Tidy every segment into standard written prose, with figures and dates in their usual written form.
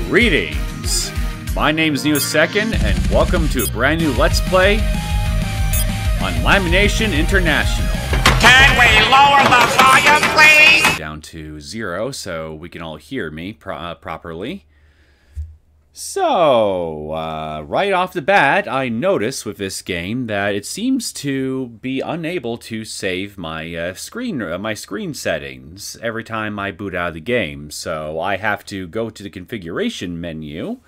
Greetings! My name is Neosekken, and welcome to a brand new Let's Play on Lamunation International. Can we lower the volume, please? Down to 0 so we can all hear me properly. So, right off the bat, I notice with this game that it seems to be unable to save my screen settings every time I boot out of the game. So I have to go to the configuration menu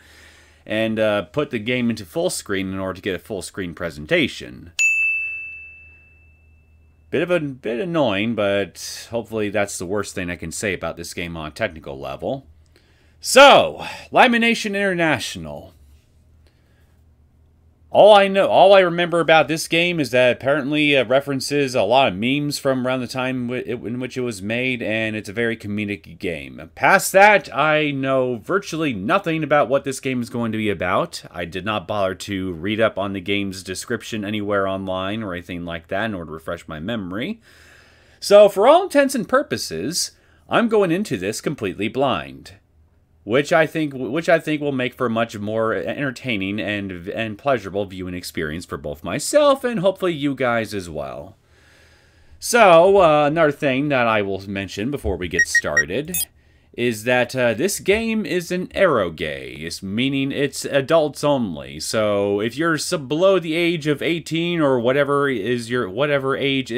and put the game into full screen in order to get a full screen presentation. Bit annoying, but hopefully that's the worst thing I can say about this game on a technical level. So, Lamunation International. All I remember about this game is that apparently it references a lot of memes from around the time in which it was made, and it's a very comedic game. Past that, I know virtually nothing about what this game is going to be about. I did not bother to read up on the game's description anywhere online or anything like that in order to refresh my memory. So, for all intents and purposes, I'm going into this completely blind. Which I think will make for a much more entertaining and pleasurable viewing experience for both myself and hopefully you guys as well. So, another thing that I will mention before we get started is that this game is an eroge, meaning it's adults only. So, if you're below the age of 18 or whatever age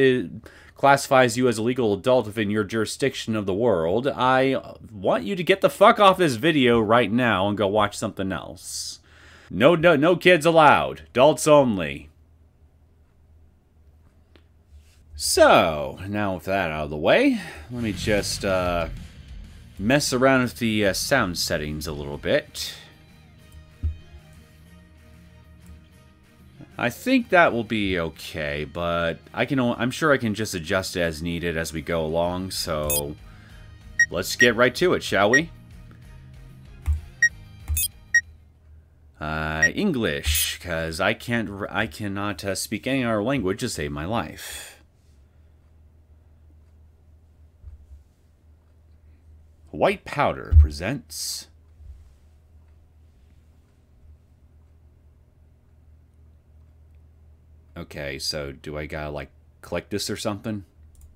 classifies you as a legal adult within your jurisdiction of the world, I want you to get the fuck off this video right now and go watch something else. No kids allowed. Adults only. So, now with that out of the way, let me just mess around with the sound settings a little bit. I think that will be okay, but I'm sure I can just adjust it as needed as we go along, so let's get right to it, shall we? English, because I cannot speak any other language to save my life. White Powder presents... Okay, so do I gotta, like, click this or something?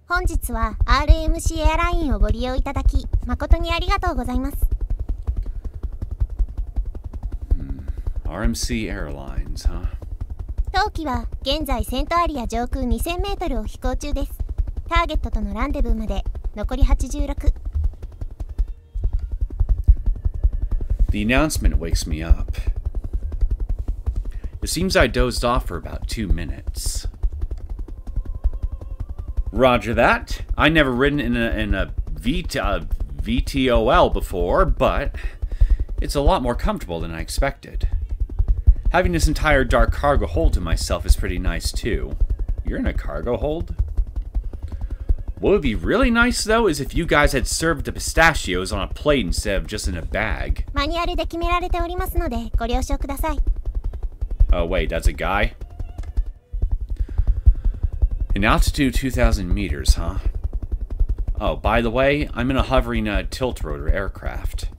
本日は RMC エアラインをご利用いただき、誠にありがとうございます。RMC Airlines, huh? 当機は現在セントアリア上空2000メートルを飛行中です。ターゲットとのランデブーまで残り86。The announcement wakes me up. It seems I dozed off for about 2 minutes. Roger that. I never ridden in a VTOL before, but it's a lot more comfortable than I expected. Having this entire dark cargo hold to myself is pretty nice too. You're in a cargo hold? What would be really nice though is if you guys had served the pistachios on a plate instead of just in a bag. マニュアルで決められておりますのでご了承ください。Oh, wait, that's a guy? An altitude 2,000 meters, huh? Oh, by the way, I'm in a hovering tilt-rotor aircraft.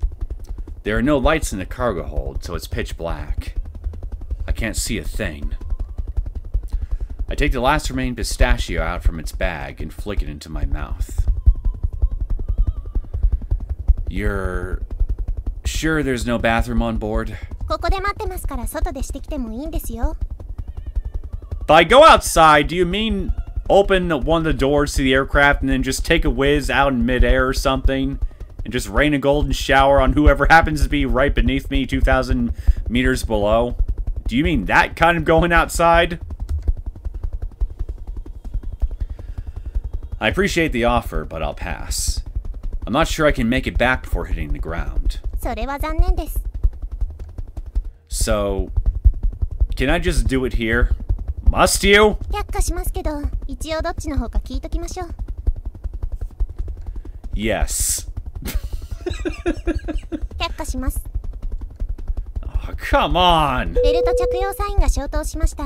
There are no lights in the cargo hold, so it's pitch black. I can't see a thing. I take the last remaining pistachio out from its bag and flick it into my mouth. You're sure there's no bathroom on board? ここで待ってますから外でしてきてもいいんですよ。 By go outside, do you mean open one of the doors to the aircraft and then just take a whiz out in midair or something? And just rain a golden shower on whoever happens to be right beneath me 2,000 meters below? Do you mean that kind of going outside? I appreciate the offer, but I'll pass. I'm not sure I can make it back before hitting the ground. それは残念です。 So, can I just do it here? Must you? 却下しますけど、一応どっちの方か聞いときましょう。Yes. 却下します。Oh, come on! ベルト着用サインが消灯しました。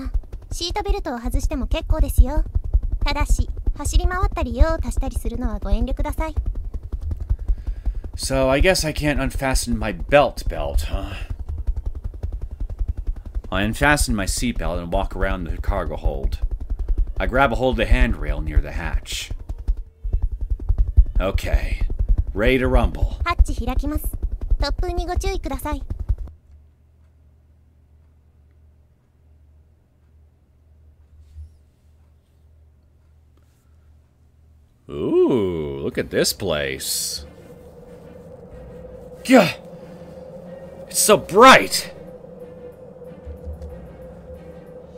シートベルトを外しても結構ですよ。ただし、走り回ったり用を足したりするのはご遠慮ください。So I guess I can't unfasten my belt, huh? I unfasten my seatbelt and walk around the cargo hold. I grab a hold of the handrail near the hatch. Okay, ready to rumble. ハッチ開きます。突風にご注意ください。Ooh, look at this place. Gah! It's so bright!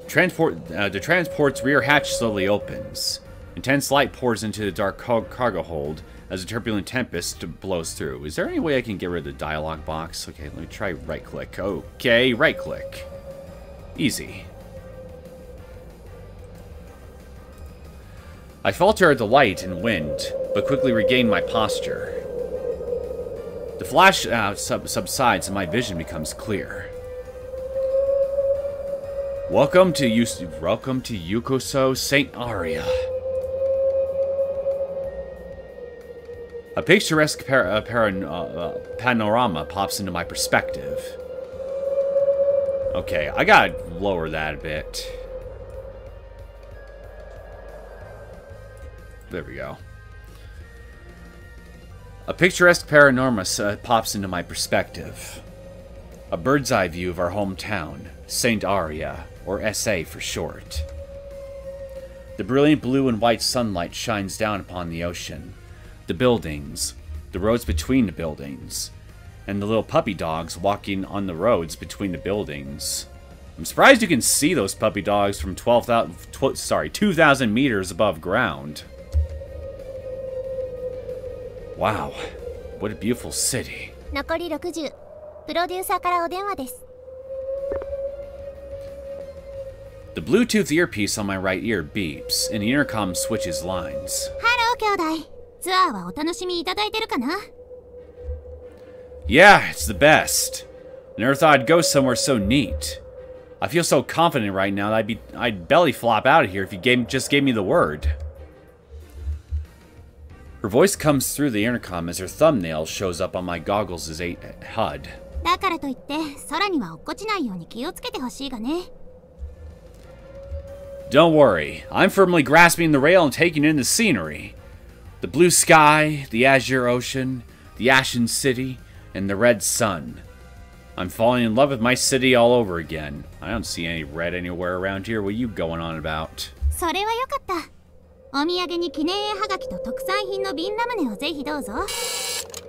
The transport's rear hatch slowly opens. Intense light pours into the dark cargo hold as a turbulent tempest blows through. Is there any way I can get rid of the dialogue box? Okay, let me try right-click. Okay, right-click. Easy. I falter at the light and wind, but quickly regain my posture. The flash subsides and my vision becomes clear. Welcome to Yokoso Saint Aria. A picturesque panorama pops into my perspective. Okay, I gotta lower that a bit. There we go. A picturesque panorama pops into my perspective. A bird's eye view of our hometown, Saint Aria, or SA for short. The brilliant blue and white sunlight shines down upon the ocean, the buildings, the roads between the buildings, and the little puppy dogs walking on the roads between the buildings. I'm surprised you can see those puppy dogs from 2,000 meters above ground. Wow, what a beautiful city. 残り60。プロデューサーからお電話です。The Bluetooth earpiece on my right ear beeps, and the intercom switches lines. ハロー兄弟。ツアーはお楽しみいただいてるかな？ Yeah, it's the best. Never thought I'd go somewhere so neat. I feel so confident right now that I'd belly flop out of here if you just gave me the word. Her voice comes through the intercom as her thumbnail shows up on my goggles' HUD. だからといって空には落っこちないように気をつけてほしいがね。Don't worry, I'm firmly grasping the rail and taking in the scenery. The blue sky, the azure ocean, the ashen city, and the red sun. I'm falling in love with my city all over again. I don't see any red anywhere around here. What are you going on about? それはよかった。お土産に記念絵はがきと特産品の瓶ラムネをぜひどうぞ。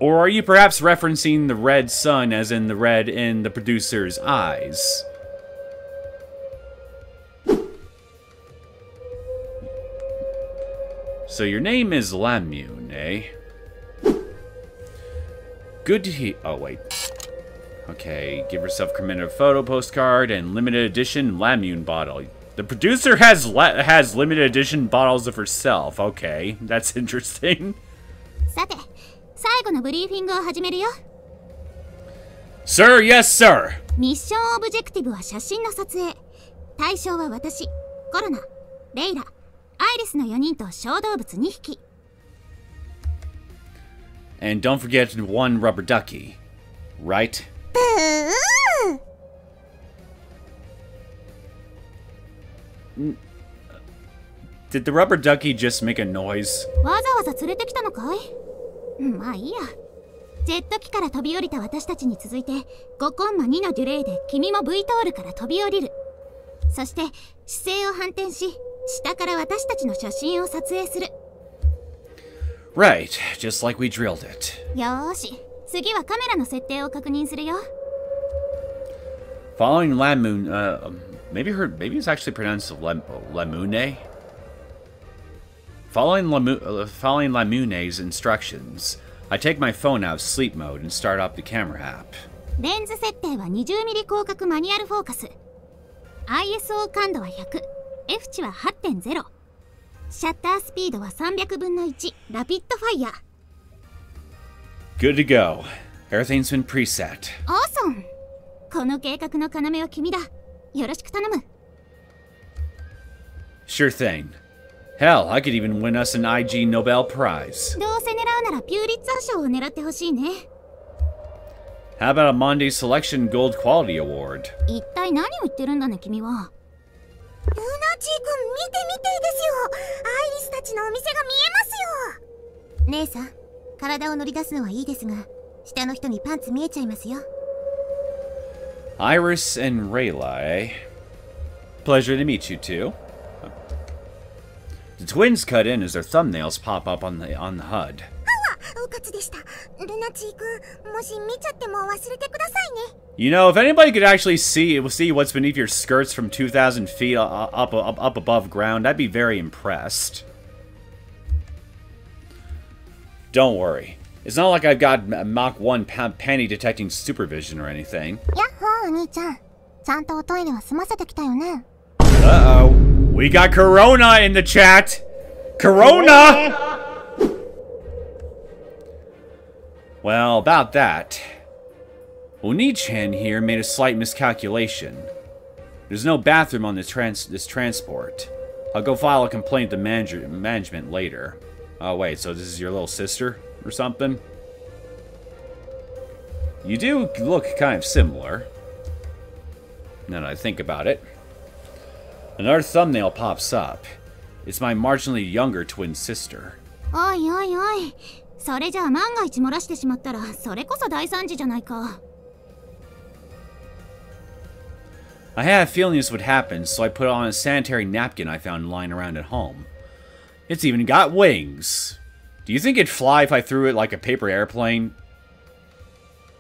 Or are you perhaps referencing the red sun as in the red in the producer's eyes? So your name is Lamune, eh? Good to hear. Oh, wait. Okay, give yourself a commemorative photo postcard and limited edition Lamune bottle. The producer has limited edition bottles of herself. Okay, that's interesting. さて、最後のブリーフィングを始めるよ。Sir, yes, sir. ミッションオブジェクティブは写真の撮影。対象は私、コロナ、レイラ、アイリスの4人と小動物2匹。And don't forget one rubber duckie, right? Did the rubber ducky just make a noise? わざわざ連れてきたのかい？まあいいや。ジェット機から飛び降りた私たちに続いて5コンマ2のデュレイで君も V トールから飛び降りる。そして姿勢を反転し、下から私たちの写真を撮影する。Right, just like we drilled it. よーし、次はカメラの設定を確認するよ。Following Lamune, maybe it's actually pronounced Lamune. Following Lamune's instructions, I take my phone out of sleep mode and start up the camera app. レンズ設定は 20mm 広角マニュアルフォーカス。ISO 感度は100、F 値は 8.0。シャッタースピードは300分の1、ラピッドファイヤー。Good to go. Everything's been preset. Awesome! この計画の要は君だ。よろしく頼む。Sure thing. Hell, I could even win us an IG Nobel Prize. どうせ狙うならピューリッツァー賞を狙ってほしいね。How about a Monday Selection Gold Quality Award? 一体何を言ってるんだね君は。ルナチー君見て見てですよ。アイリスたちのお店が見えますよ。姉さん、体を乗り出すのはいいですが、下の人にパンツ見えちゃいますよ。Iris and Rayla, eh? Pleasure to meet you two. The twins cut in as their thumbnails pop up on the HUD. うかつでした。ルナチー君、もし見ちゃっても忘れてくださいね。You know, if anybody could actually see what's beneath your skirts from 2,000 feet up above ground, I'd be very impressed. Don't worry. It's not like I've got Mach 1 panty detecting supervision or anything. やっほー、お兄ちゃん。ちゃんとおトイレは済ませてきたよね。Uh-oh. We got Corona in the chat! Corona! Well, about that. Oni-chan here made a slight miscalculation. There's no bathroom on this transport. I'll go file a complaint to management later. Oh wait, so this is your little sister or something? You do look kind of similar. Now that I think about it. Another thumbnail pops up. It's my marginally younger twin sister. おいおいおい。それじゃあ万が一漏らしてしまったら、それこそ大惨事じゃないか。I had a feeling this would happen, so I put on a sanitary napkin I found lying around at home. It's even got wings. Do you think it'd fly if I threw it like a paper airplane?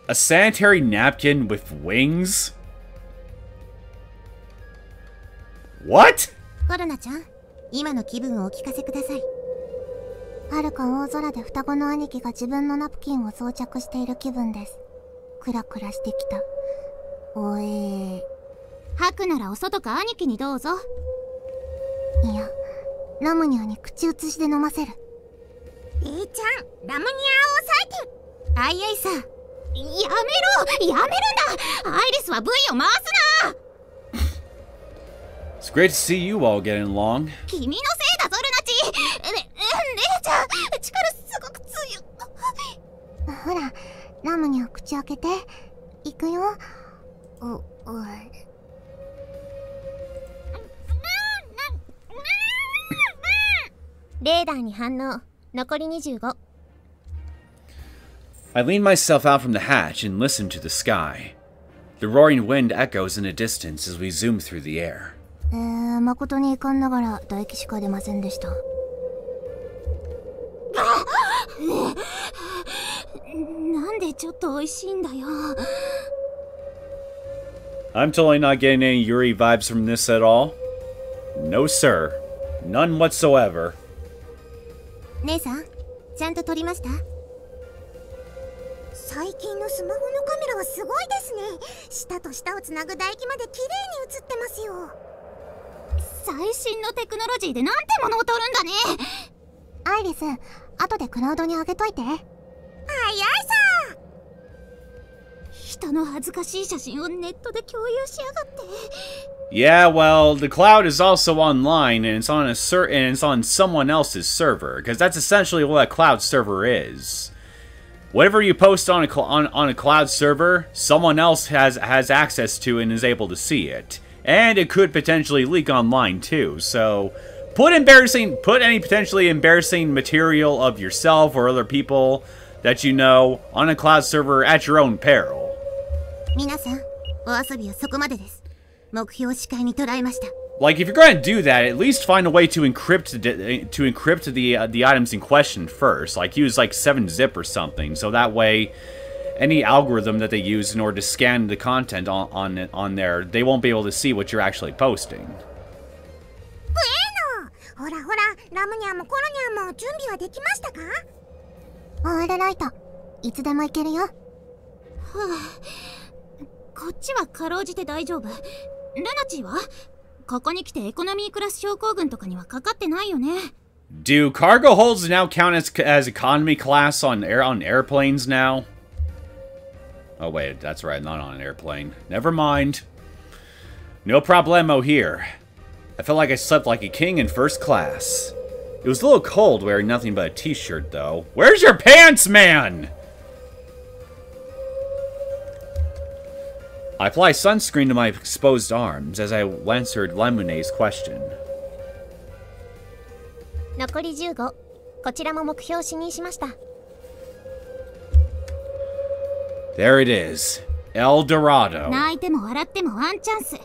A sanitary napkin with wings? What? コロナちゃん、今の気分をお聞かせください。遥か大空で双子の兄貴が自分のナプキンを装着している気分です。クラクラしてきた。おえ。吐くならお外か兄貴にどうぞ。いや、ラムニャーに口移しで飲ませる。ちゃん、ラムニャーを抑えて。あいあいさ。やめろんだ。アイリスは V を回すな。It's great to see you all getting along. 君のせいだぞ、ルナチ。姉ちゃん、力すごく強い。ほら、ラムニャー口開けて。行くよ。レーダーに反応。残り25。I leaned myself out from the hatch and listened to the sky. The roaring wind echoes in the distance as we zoom through the air. 誠に遺憾ながら唾液しか出ませんでした。なんでちょっと美味しいんだよ。I'm totally not getting any Yuri vibes from this at all. No, sir. None whatsoever. 姉さん、ちゃんと撮りました？最近のスマホのカメラはすごいですね。下と下をつなぐ唾液まで綺麗に映ってますよ。最新のテクノロジーでなんてものを撮るんだね。アイリス、後でクラウドに上げといて。はい、アイさ。人の恥ずかしい写真をネットで共有しやがって。Yeah, well, the cloud is also online, and it's on someone else's server, because that's essentially what a cloud server is. Whatever you post on a cloud server, someone else has access to and is able to see it, and it could potentially leak online too. So, put any potentially embarrassing material of yourself or other people that you know on a cloud server at your own peril. 皆さん、お遊びはそこまでです。目標を視界に捉えました。 Like, if you're gonna do that, at least find a way to encrypt the items in question first. Like, use like 7-zip or something, so that way, any algorithm that they use in order to scan the content on there, they won't be able to see what you're actually posting. ほらほら、ラムニャーもコロニャーも準備はできましたか？オールライト、いつでも行けるよ。はあ、こっちはかろうじて大丈夫。ルナチーは？ここに来てエコノミークラス症候群とかにはかかってないよね。Do cargo holds now count as economy class on airplanes now? Oh wait, that's right, not on an airplane. Never mind. No problemo here. I felt like I slept like a king in first class. It was a little cold wearing nothing but a t-shirt though. Where's your pants, man? I apply sunscreen to my exposed arms as I answered Lamunate's question. 残り15。こちらも目標視認しました。There it is. El Dorado. 泣いても笑ってもワンチャンス。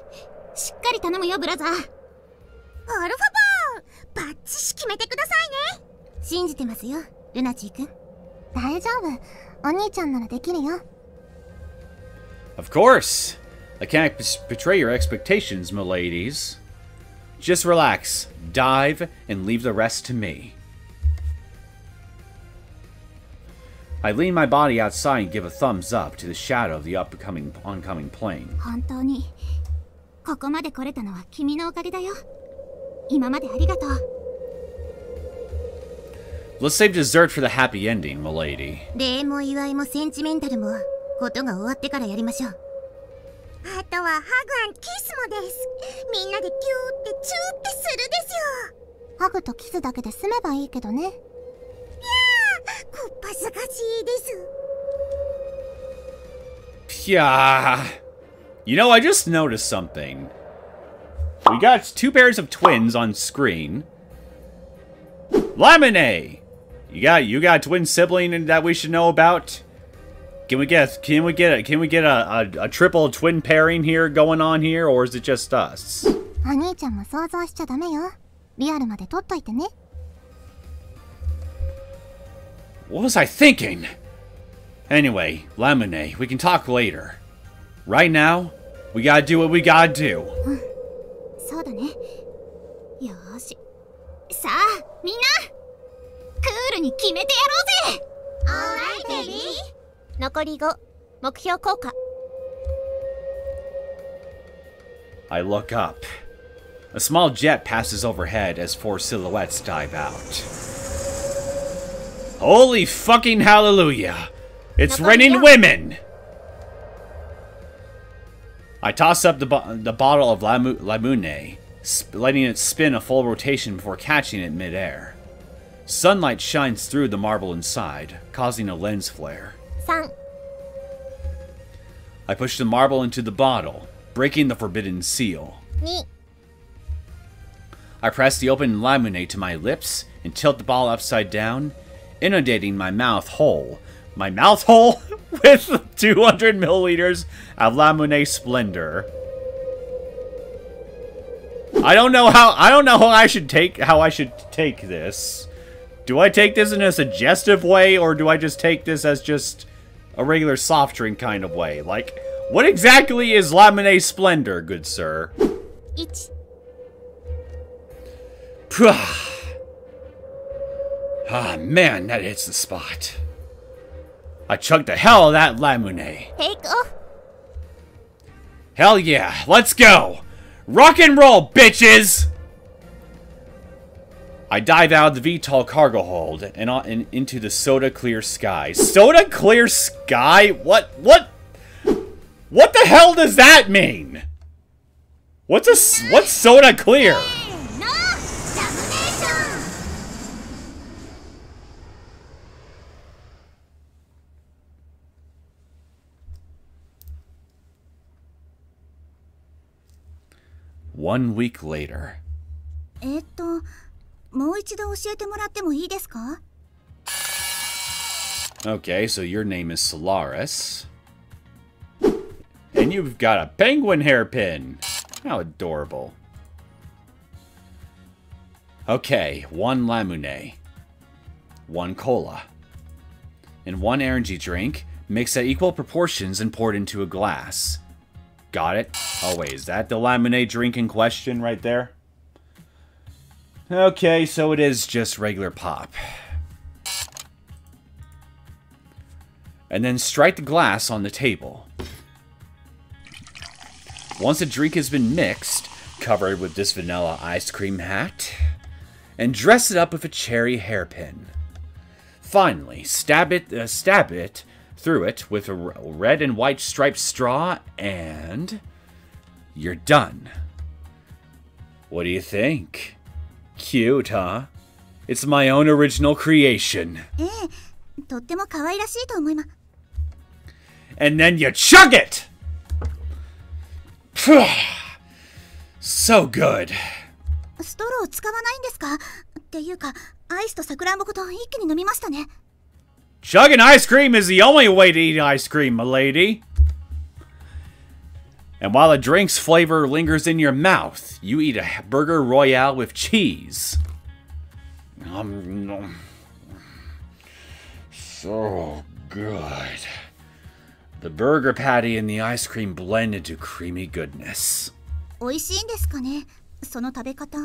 しっかり頼むよ、ブラザー。アルファボーン、バッチシ決めてくださいね。信じてますよ、ルナチー君。大丈夫。お兄ちゃんならできるよ。Of course. I can't betray your expectations, miladies. Just relax, dive, and leave the rest to me. I lean my body outside and give a thumbs up to the shadow of the oncoming plane. 本当にここまで来れたのは君のおかげだよ。今までありがとう。Let's save dessert for the happy ending, milady. 礼も祝いもセンチメンタルもことが終わってからやりましょう。あとはハグ&キスもです。みんなでキューってチューってするですよ。ハグとキスだけで済めばいいけどね。いやー、こっぱずかしいです。Yeah. You know, I just noticed something. We got 2 pairs of twins on screen. Lamunate! You got a twin sibling that we should know about? Can we get a triple twin pairing here going on here, or is it just us? お兄ちゃんも想像しちゃダメよ。リアルまで撮っといてね。What was I thinking? Anyway, Lamunate, we can talk later. Right now, we gotta do what we gotta do. そうだね。よーし。さあ、みんなクールに決めてやろうぜ。Alright, baby. 残り5。目標効果。I look up. A small jet passes overhead as 4 silhouettes dive out. Holy fucking hallelujah! It's raining women! I toss up the bottle of Lamunate, letting it spin a full rotation before catching it midair. Sunlight shines through the marble inside, causing a lens flare. 3。I push the marble into the bottle, breaking the forbidden seal. 2。I press the open Lamunate to my lips and tilt the ball upside down, inundating my mouth hole with 200 milliliters of Lamunate Splendor. I don't know how I should take this. Do I take this in a suggestive way, or do I just take this as just a regular soft drink kind of way? Like, what exactly is Lamunate Splendor, good sir? 1。Ah, man, that hits the spot. I chugged the hell out of that Lamunate. Take off. Hell yeah, let's go! Rock and roll, bitches! I dive out of the VTOL cargo hold and into the soda clear sky. Soda clear sky? What the hell does that mean? What's soda clear? One week later. もう一度教えてもらってもいいですか? Okay, so your name is Solaris. And you've got a penguin hairpin. How adorable. Okay, 1 Lamunate, 1 cola, and 1 energy drink mixed at equal proportions and poured into a glass. Got it? Oh wait, is that the Lamunate drink in question right there? Okay, so it is just regular pop. And then strike the glass on the table. Once the drink has been mixed, cover it with this vanilla ice cream hat, and dress it up with a cherry hairpin. Finally, stab it through it with a red and white striped straw, and you're done. What do you think? Cute, huh? It's my own original creation. とっても可愛らしいと思います。 And then you chug it! So good. ストロー使わないんですか？っていうか、アイスとさくらんぼごと一気に飲みましたね。Chugging ice cream is the only way to eat ice cream, milady. And while the drink's flavor lingers in your mouth, you eat a burger royale with cheese. So good. The burger patty and the ice cream blend into creamy goodness. 美味しいんですかね、その食べ方。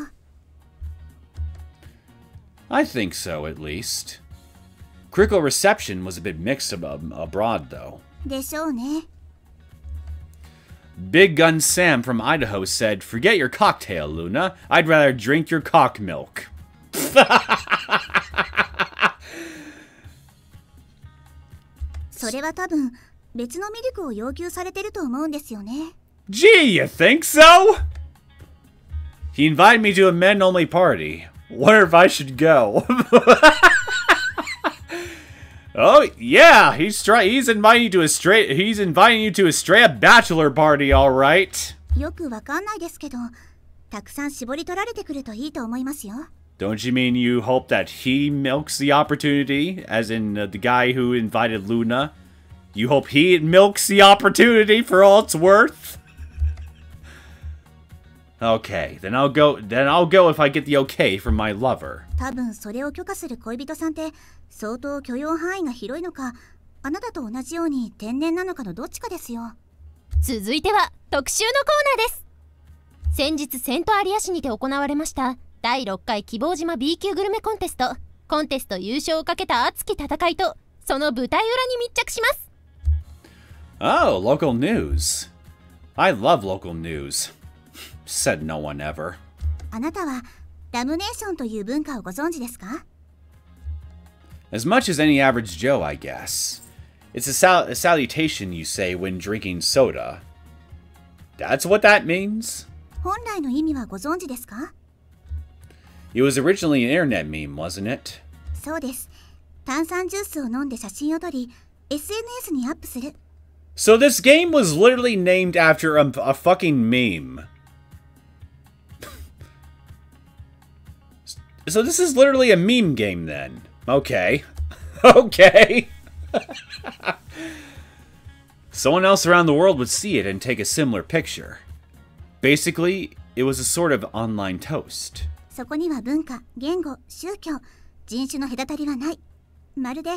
I think so, at least. Critical reception was a bit mixed abroad, though. でしょうね。Big Gun Sam from Idaho said, "Forget your cocktail, Luna. I'd rather drink your cock milk." それは多分別のミルクを要求されてると思うんですよね。Gee, you think so? He invited me to a men-only party. Wonder if I should go. Oh yeah, he's inviting you to a straight-up bachelor party, all right. よくわかんないですけど、たくさん絞り取られてくるといいと思いますよ。Don't you mean you hope that he milks the opportunity, as in the guy who invited Luna? You hope he milks the opportunity for all it's worth? Okay, then I'll go if I get the okay from my lover. 多分それを許可する恋人さんって相当許容範囲が広いのか、あなたと同じように天然なのかのどっちかですよ。続いては特集のコーナーです。先日セントアリア市にて行われました第6回希望島 B 級グルメコンテスト優勝をかけた熱き戦いとその舞台裏に密着します。Oh, local news. I love local news. Said no one ever. あなたはラムネーションという文化をご存知ですか？ As much as any average Joe, I guess. It's a salutation you say when drinking soda. That's what that means? 本来の意味はご存知ですか？ It was originally an internet meme, wasn't it? そうです。炭酸ジュースを飲んで写真を撮り SNS にアップする。 So this game was literally named after a fucking meme. So this is literally a meme game then. Okay. Okay. Someone else around the world would see it and take a similar picture. Basically, it was a sort of online toast. そこには文化、言語、宗教、人種の隔たりはない。まるで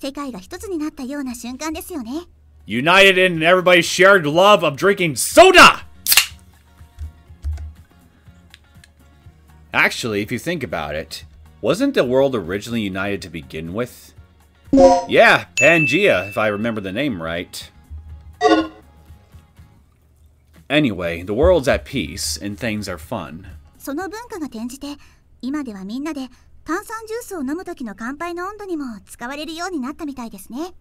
世界が一つになったような瞬間ですよね。United in everybody's shared love of drinking soda! Actually, if you think about it, wasn't the world originally united to begin with? Yeah, Pangea, if I remember the name right. Anyway, the world's at peace, and things are fun. その文化が転じて、今ではみんなで炭酸ジュースを飲む時の乾杯の温度にも使われるようになったみたいですね。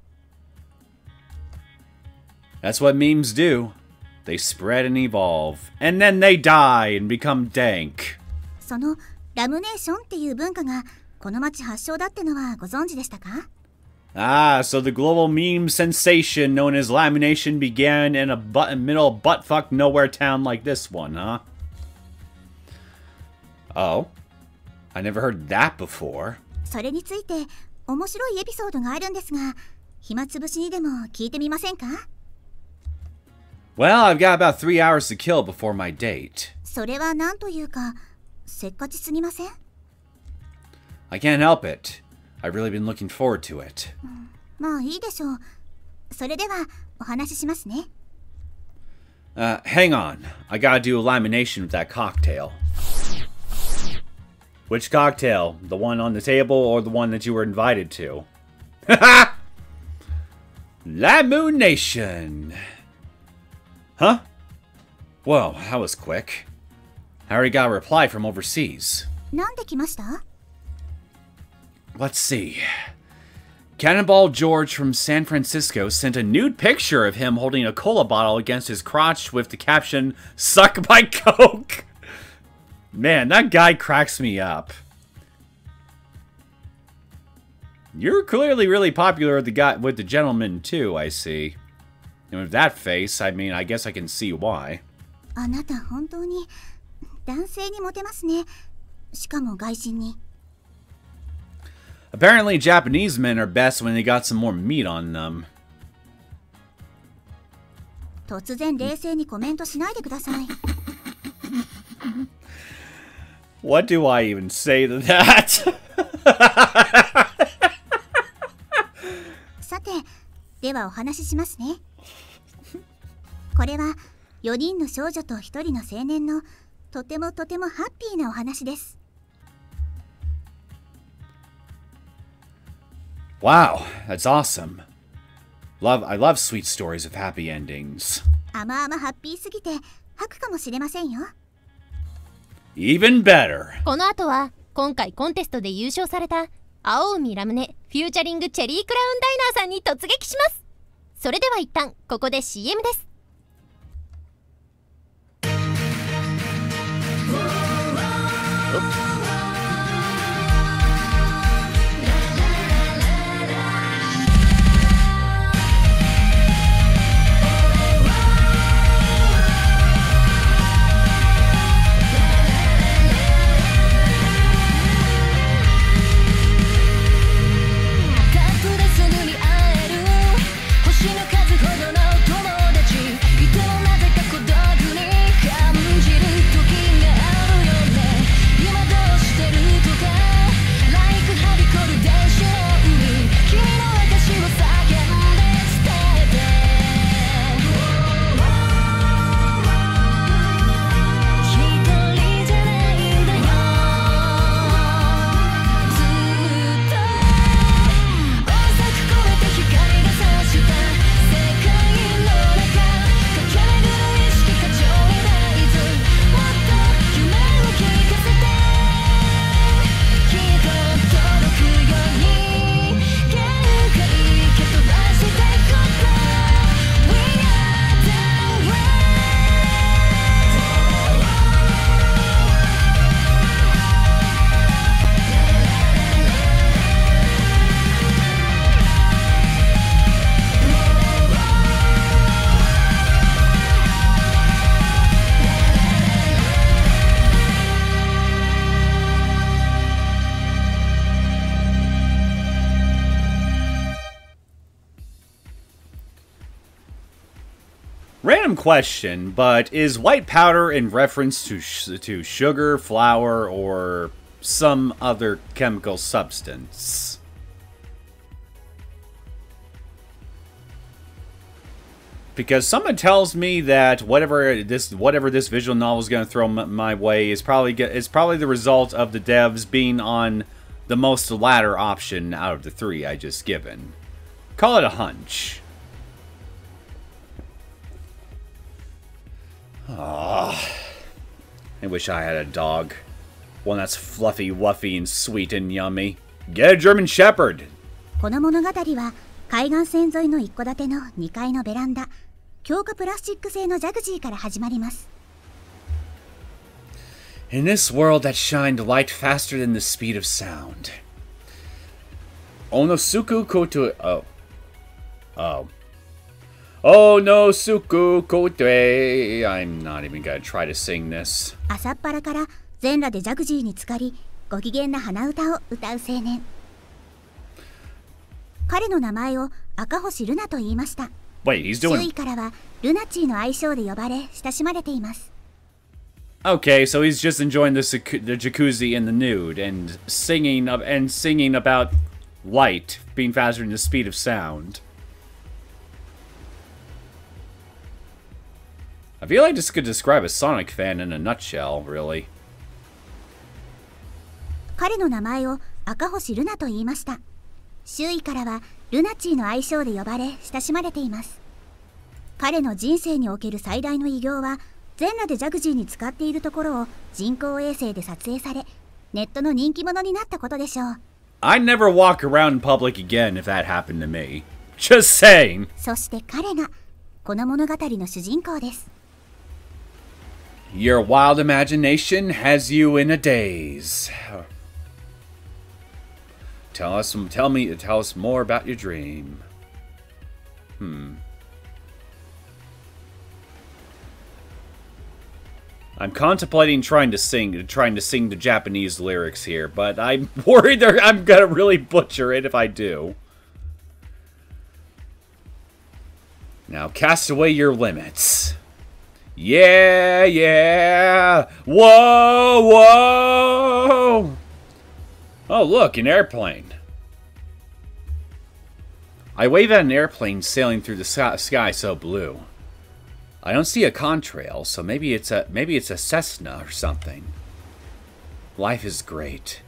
That's what memes do. They spread and evolve, and then they die and become dank. そのラムネーションっていう文化がこの町発祥だってのはご存知でしたか？ Ah, so the global meme sensation known as Lamunation began in a middle buttfuck nowhere town like this one, huh? Oh, I never heard that before. それについて面白いエピソードがあるんですが、暇つぶしにでも聞いてみませんか？ Well, I've got about 3 hours to kill before my date. それは何というか、せっかちすぎません？ I can't help it. I've really been looking forward to it. まあいいでしょう。それではお話ししますね。Hang on. I gotta do a lamination with that cocktail. Which cocktail? The one on the table or the one that you were invited to? Haha! Lamunation! Huh? Whoa, that was quick. I already got a reply from overseas. なんで来ました？ Let's see. Cannonball George from San Francisco sent a nude picture of him holding a cola bottle against his crotch with the caption, "Suck my coke." Man, that guy cracks me up. You're clearly really popular with the gentleman too, I see. And with that face, I mean, I guess I can see why. あなた本当に男性にモテますね。しかも外人に。Apparently, Japanese men are best when they got some more meat on them. 突然冷静にコメントしないでください。What do I even say to that? さて、ではお話ししますね。これは4人の少女と1人の青年のとてもハッピーなお話です。Wow, that's awesome. I love sweet stories with happy endings. ハッピーすぎて吐くかもしれませんよ。Even better. この後は今回コンテストで優勝された青海ラムネフューチャリングチェリークラウンダイナーさんに突撃します。それでは一旦ここで CM です。Random question, but is white powder in reference to sugar, flour, or some other chemical substance? Because someone tells me that whatever this visual novel is going to throw my way is probably the result of the devs being on the most latter option out of the three I just given. Call it a hunch. Ah, I wish I had a dog. One that's fluffy, wuffy, and sweet and yummy. Get a German Shepherd! この物語は海岸線沿いの一戸建ての2階のベランダ、強化プラスチック製のジャグジーから始まります。In this world that shined light faster than the speed of sound. Onosuku koto... Oh no, Suku kote. I'm not even gonna try to sing this. 朝っぱらから全裸でジャグジーに浸かり、ご機嫌な鼻歌を歌う青年。彼の名前を赤星ルナと言いました。Wait, he's doing... 周囲からはルナチーの愛称で呼ばれ親しまれています。Okay, so he's just enjoying the jacuzzi in the nude and singing about light being faster than the speed of sound. I feel like this could describe a Sonic fan in a nutshell, really. 彼の名前を赤星ルナと言いました。周囲からはルナチーの愛称で呼ばれ親しまれています。彼の人生における最大の偉業は全裸でジャグジーに浸かっているところを人工衛星で撮影され、ネットの人気者になったことでしょう。I'd never walk around in public again if that happened to me. Just saying. そして彼がこの物語の主人公です。Your wild imagination has you in a daze. Tell us more about your dream. I'm contemplating trying to sing the Japanese lyrics here, but I'm worried I'm gonna really butcher it if I do. Now cast away your limits. Yeah, yeah. Whoa, whoa. Oh, look, an airplane. I wave at an airplane sailing through the sky so blue. I don't see a contrail, so maybe it's a Cessna or something. Life is great.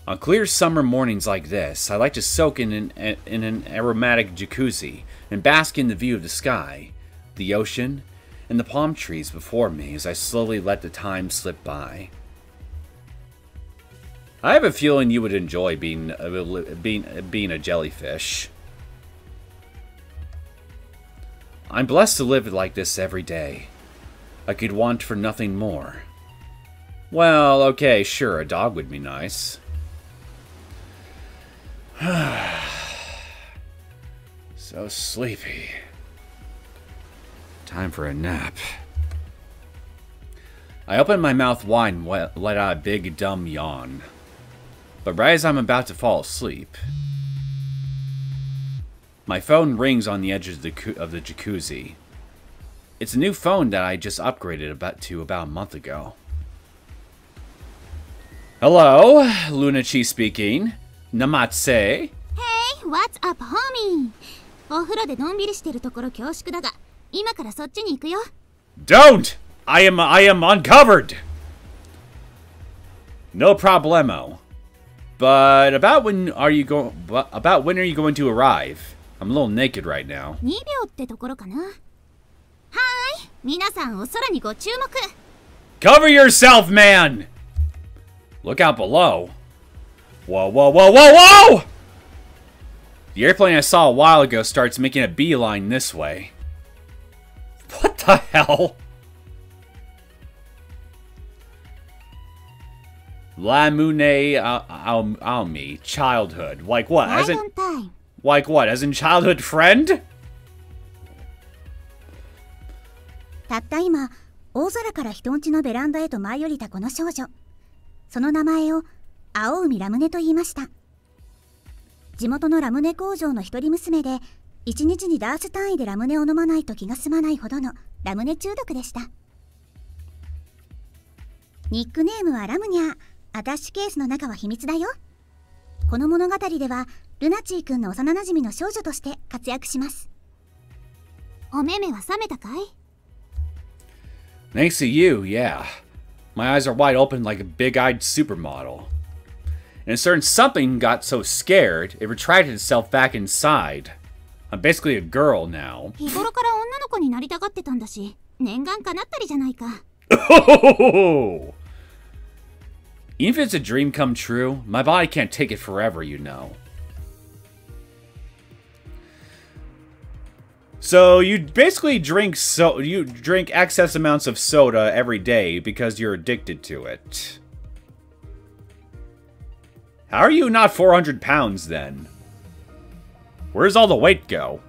On clear summer mornings like this, I like to soak in an aromatic jacuzzi and bask in the view of the sky, the ocean, and the palm trees before me as I slowly let the time slip by. I have a feeling you would enjoy being a jellyfish. I'm blessed to live like this every day. I could want for nothing more. Well, okay, sure, a dog would be nice. So sleepy. Time for a nap. I open my mouth wide and let out a big, dumb yawn. But right as I'm about to fall asleep, my phone rings on the edge of the jacuzzi. It's a new phone that I just upgraded about a month ago. Hello, Lunachi speaking. Namatse. Hey, what's up, homie? お風呂でのんびりしてるところ恐縮だが、今からそっちに行くよ。Don't! I am uncovered. No problemo. But about when are you going to arrive? I'm a little naked right now. 2秒ってところかな。はーい、皆さんお空にご注目。Cover yourself, man! Look out below. Whoa, whoa, whoa, whoa, whoa! The airplane I saw a while ago starts making a beeline this way. What the hell? Lamune Aomi, childhood. Like what? As in, like what? As in childhood friend? たった今、大空から人んちのベランダへと舞い降りたこの少女。その名前を青海ラムネと言いました。地元のラムネ工場の一人娘で、1日にダース単位でラムネを飲まないと気が済まないほどのラムネ中毒でした。ニックネームはラムニャー。アタッシュケースの中は秘密だよ。この物語ではルナチー君の幼馴染の少女として活躍します。お目目は覚めたかい？ Thanks to you, yeah. My eyes are wide open like a big-eyed supermodel. And a certain something got so scared, it retracted itself back inside. I'm basically a girl now. 日頃から女の子になりたがってたんだし、念願かなったりじゃないか。Even if it's a dream come true, my body can't take it forever, you know. So you basically drink excess amounts of soda every day because you're addicted to it. How are you not 400 pounds then? Where's all the weight go?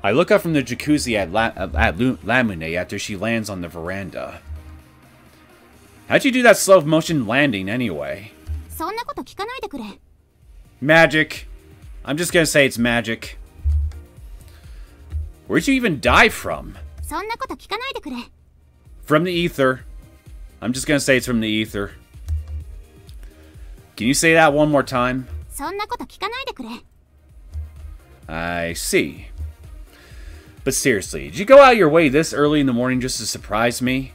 I look up from the jacuzzi at Lamune after she lands on the veranda. How'd you do that slow motion landing anyway? そんなこと聞かないでくれ。Magic. I'm just gonna say it's magic. Where'd you even dive from? そんなこと聞かないでくれ。From the ether. I'm just gonna say it's from the ether. Can you say that one more time? そんなこと聞かないでくれ。I see. But seriously, did you go out your way this early in the morning just to surprise me?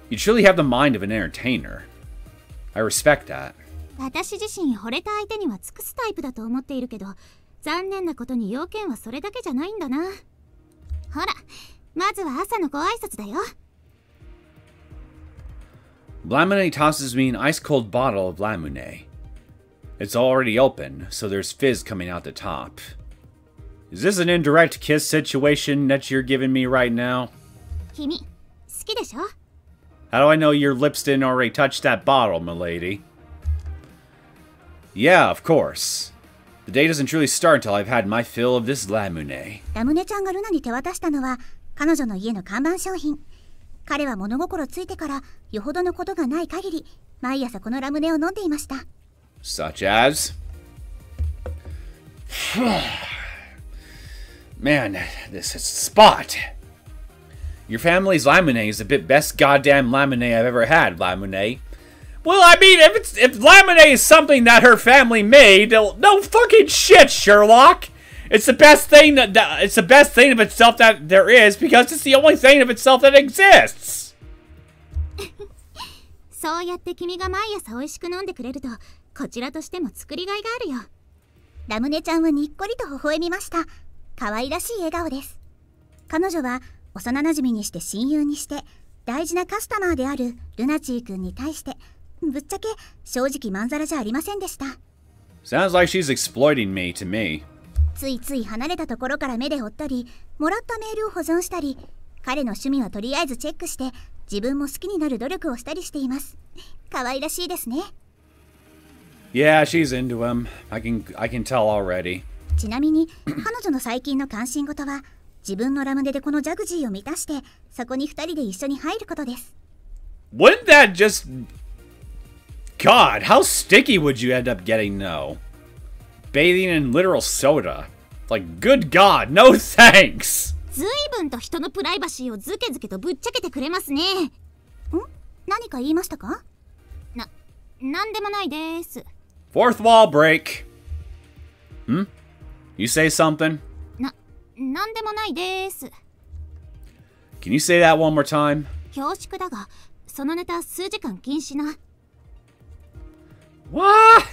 You truly have the mind of an entertainer. I respect that. 私自身惚れた相手には尽くすタイプだと思っているけど、残念なことに要件はそれだけじゃないんだな。ほら、まずは朝のご挨拶だよ。Lamune tosses me an ice-cold bottle of Lamune. It's already open, so there's fizz coming out the top. Is this an indirect kiss situation that you're giving me right now? 君、好きでしょ? How do I know your lips didn't already touch that bottle, milady? Yeah, of course. The day doesn't truly start until I've had my fill of this Lamune. ラムネちゃんがルナに手渡したのは、彼女の家の看板商品。彼は物心ついてからよほどのことがない限り、毎朝このラムネを飲んでいました。Such as? Man, this is spot. Your family's lemonade is the best goddamn lemonade I've ever had, lemonade. Well, I mean, if lemonade is something that her family made, no fucking shit, Sherlock. It's the best thing it's the best thing of itself that there is because it's the only thing of itself that exists. そうやって君が毎朝美味しく飲んでくれると、こちらとしても作りがいがあるよ。ラムネちゃんはにっこりと微笑みました。可愛らしい笑顔です。彼女は幼馴染にして親友にして大事なカスタマーであるルナチー君に対してぶっちゃけ正直まんざらじゃありませんでした。Sounds like she's exploiting me to me. ついつい離れたところから目で追ったり、もらったメールを保存したり、彼の趣味はとりあえずチェックして自分も好きになる努力をしたりしています。可愛らしいですね。Yeah, she's into him. I can tell already. ちなみに彼女の最近の関心事は自分のラムネでこのジャグジーを満たしてそこに二人で一緒に入ることです。Wouldn't that just... God, how sticky would you end up getting, though? Bathing in literal soda. Like, good God, no thanks! ずいぶんと人のプライバシーをズケズケとぶっちゃけてくれますね。ん？何か言いましたか？なんでもないです。Fourth wall break. Hmm? You say something? なんでもないです。Can you say that one more time? 恐縮だが、そのネタ数時間禁止な。What?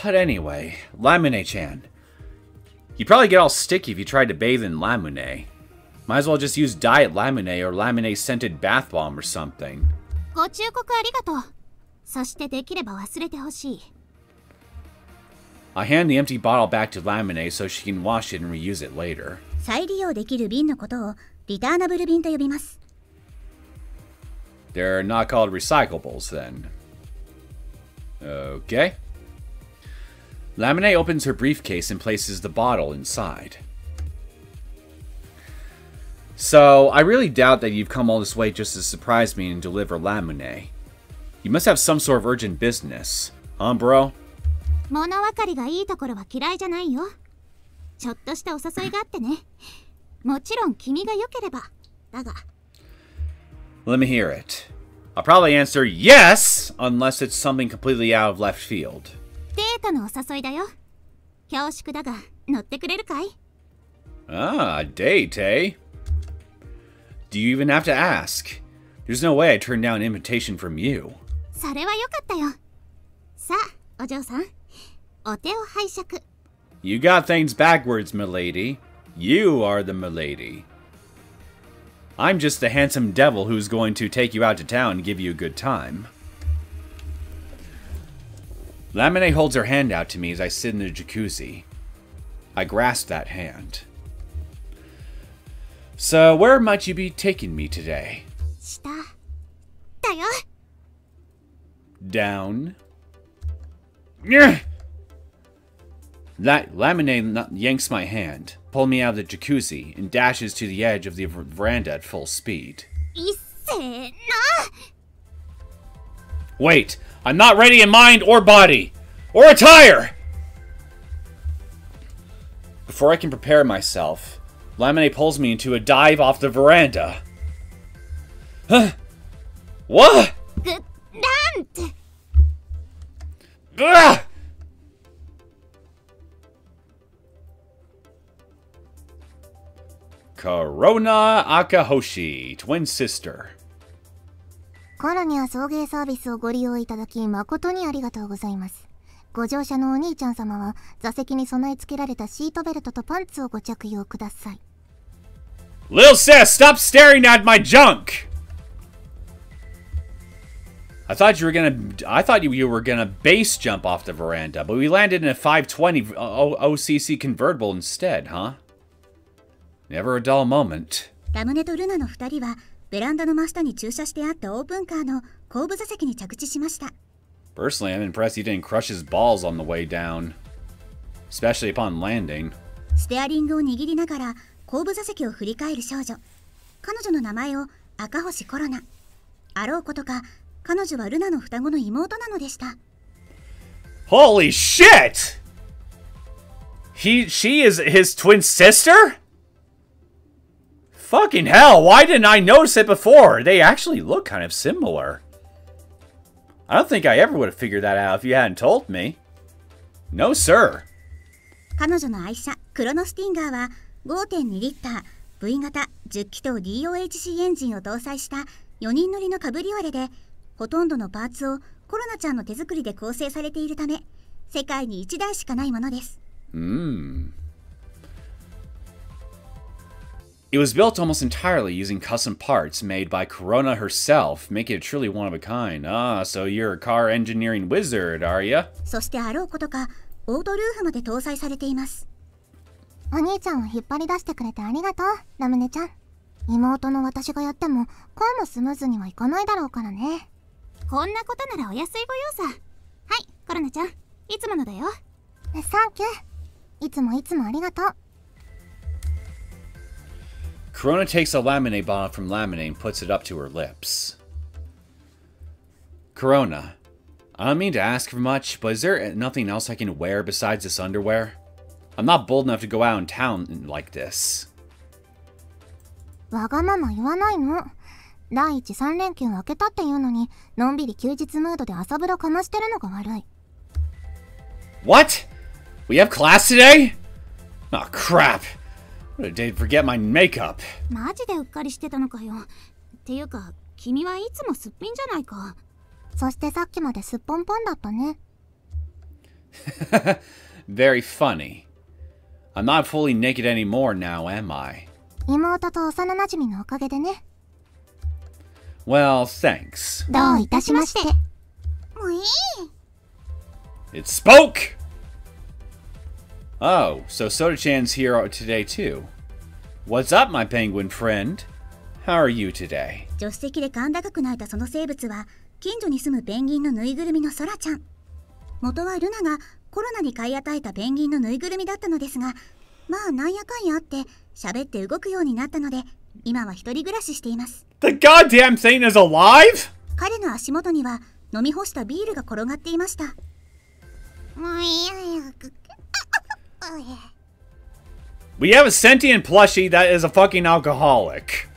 But anyway, Lamunation. You'd probably get all sticky if you tried to bathe in Lamunate. Might as well just use diet Lamunate or Lamunate scented bath bomb or something. ご忠告ありがとう。そしてできれば忘れてほしい。I hand the empty bottle back to Lamunate so she can wash it and reuse it later. 再利用できる瓶のことをリターナブル瓶と呼びます。They're not called recyclables then. Okay. Lamunate opens her briefcase and places the bottle inside. So, I really doubt that you've come all this way just to surprise me and deliver Lamunate. You must have some sort of urgent business, huh, bro? 物分かりがいいところは嫌いじゃないよ。ちょっとしたお誘いがあってね。もちろん君が良ければ。だが。Let me hear it. I'll probably answer yes, unless it's something completely out of left field. デートのお誘いだよ。恐縮だが、乗ってくれるかい？ Ah, a date, eh? Do you even have to ask? There's no way I'd turn down an invitation from you. それは良かったよ。さあ、お嬢さん。お手を拝借。You got things backwards, milady. You are the milady. I'm just the handsome devil who's going to take you out to town and give you a good time. Lamunate holds her hand out to me as I sit in the jacuzzi. I grasp that hand. So, where might you be taking me today? 下。だよ。Down. Lamunate yanks my hand, pulls me out of the jacuzzi, and dashes to the edge of the veranda at full speed. いっせーな。 Wait! I'm not ready in mind or body! Or attire! Before I can prepare myself, Lamunate pulls me into a dive off the veranda. Huh? What? なんて。Ugh! Corona Akahoshi, twin sister. コロニア送迎サービスをご利用いただき誠にありがとうございます。ご乗車のお兄ちゃん様は座席に備え付けられたシートベルトとパンツをご着用ください。Lil sis, stop staring at my junk! I thought you were gonna base jump off the veranda, but we landed in a 520 OCC convertible instead, huh? Never a dull moment. ラムネとルナの2人はベランダの真下に駐車してあったオープンカーの後部座席に着地しました。Personally, I'm impressed he didn't crush his balls on the way down, especially upon landing. ステアリングを握りながら後部座席を振り返る少女。彼女の名前を赤星コロナ。あろうことか、彼女はルナの双子の妹なのでした。Holy shit! She is his twin sister? Fucking hell, why didn't I notice it before? They actually look kind of similar. I don't think I ever would have figured that out if you hadn't told me. No, sir. 彼女の愛車、クロノスティンガーは 5.2 リッター V 型10気筒 DOHC エンジンを搭載した4人乗りのカブリオレで、ほとんどのパーツをコロナちゃんの手作りで構成されているため、世界に1台しかないものです。It was built almost entirely using custom parts made by Corona herself, making it truly one of a kind. Ah, so you're a car engineering wizard, are ya? そしてあろうことか、オートルーフまで搭載されています。お兄ちゃんを引っ張り出してくれてありがとう、ラムネちゃん。妹の私がやっても、こうもスムーズにはいかないだろうからね。こんなことならお安いご用さ。はい、コロナちゃん、いつものだよ。サンキュー。いつもありがとう。Corona takes a laminate bottle from laminate and puts it up to her lips. Corona, I don't mean to ask for much, but is there nothing else I can wear besides this underwear? I'm not bold enough to go out in town like this. わがまま言わないの。第一3連休明けたっていうのに、のんびり休日ムードで朝風呂かましてるのが悪い。What? We have class today? Oh, crap. What a day to forget my makeup. マジでうっかりしてたのかよ。っていうか、君はいつもすっぴんじゃないか。そしてさっきまですっぽんぽんだったね。Very funny. I'm not fully naked anymore now, am I? 妹と幼馴染のおかげでね。Well, thanks. どういたしまして。もういい。It spoke! Oh, so Soda-chan's here today too. What's up, my penguin friend? How are you today? 助手席で甲高く鳴いたその生物は、近所に住むペンギンのぬいぐるみのソラちゃん。元はルナがコロナに買い与えたペンギンのぬいぐるみだったのですが、まあなんやかんやあって喋って動くようになったので、今は一人暮らししています。The goddamn thing is alive? 彼の足元には飲み干したビールが転がっていました。We have a sentient plushie that is a fucking alcoholic.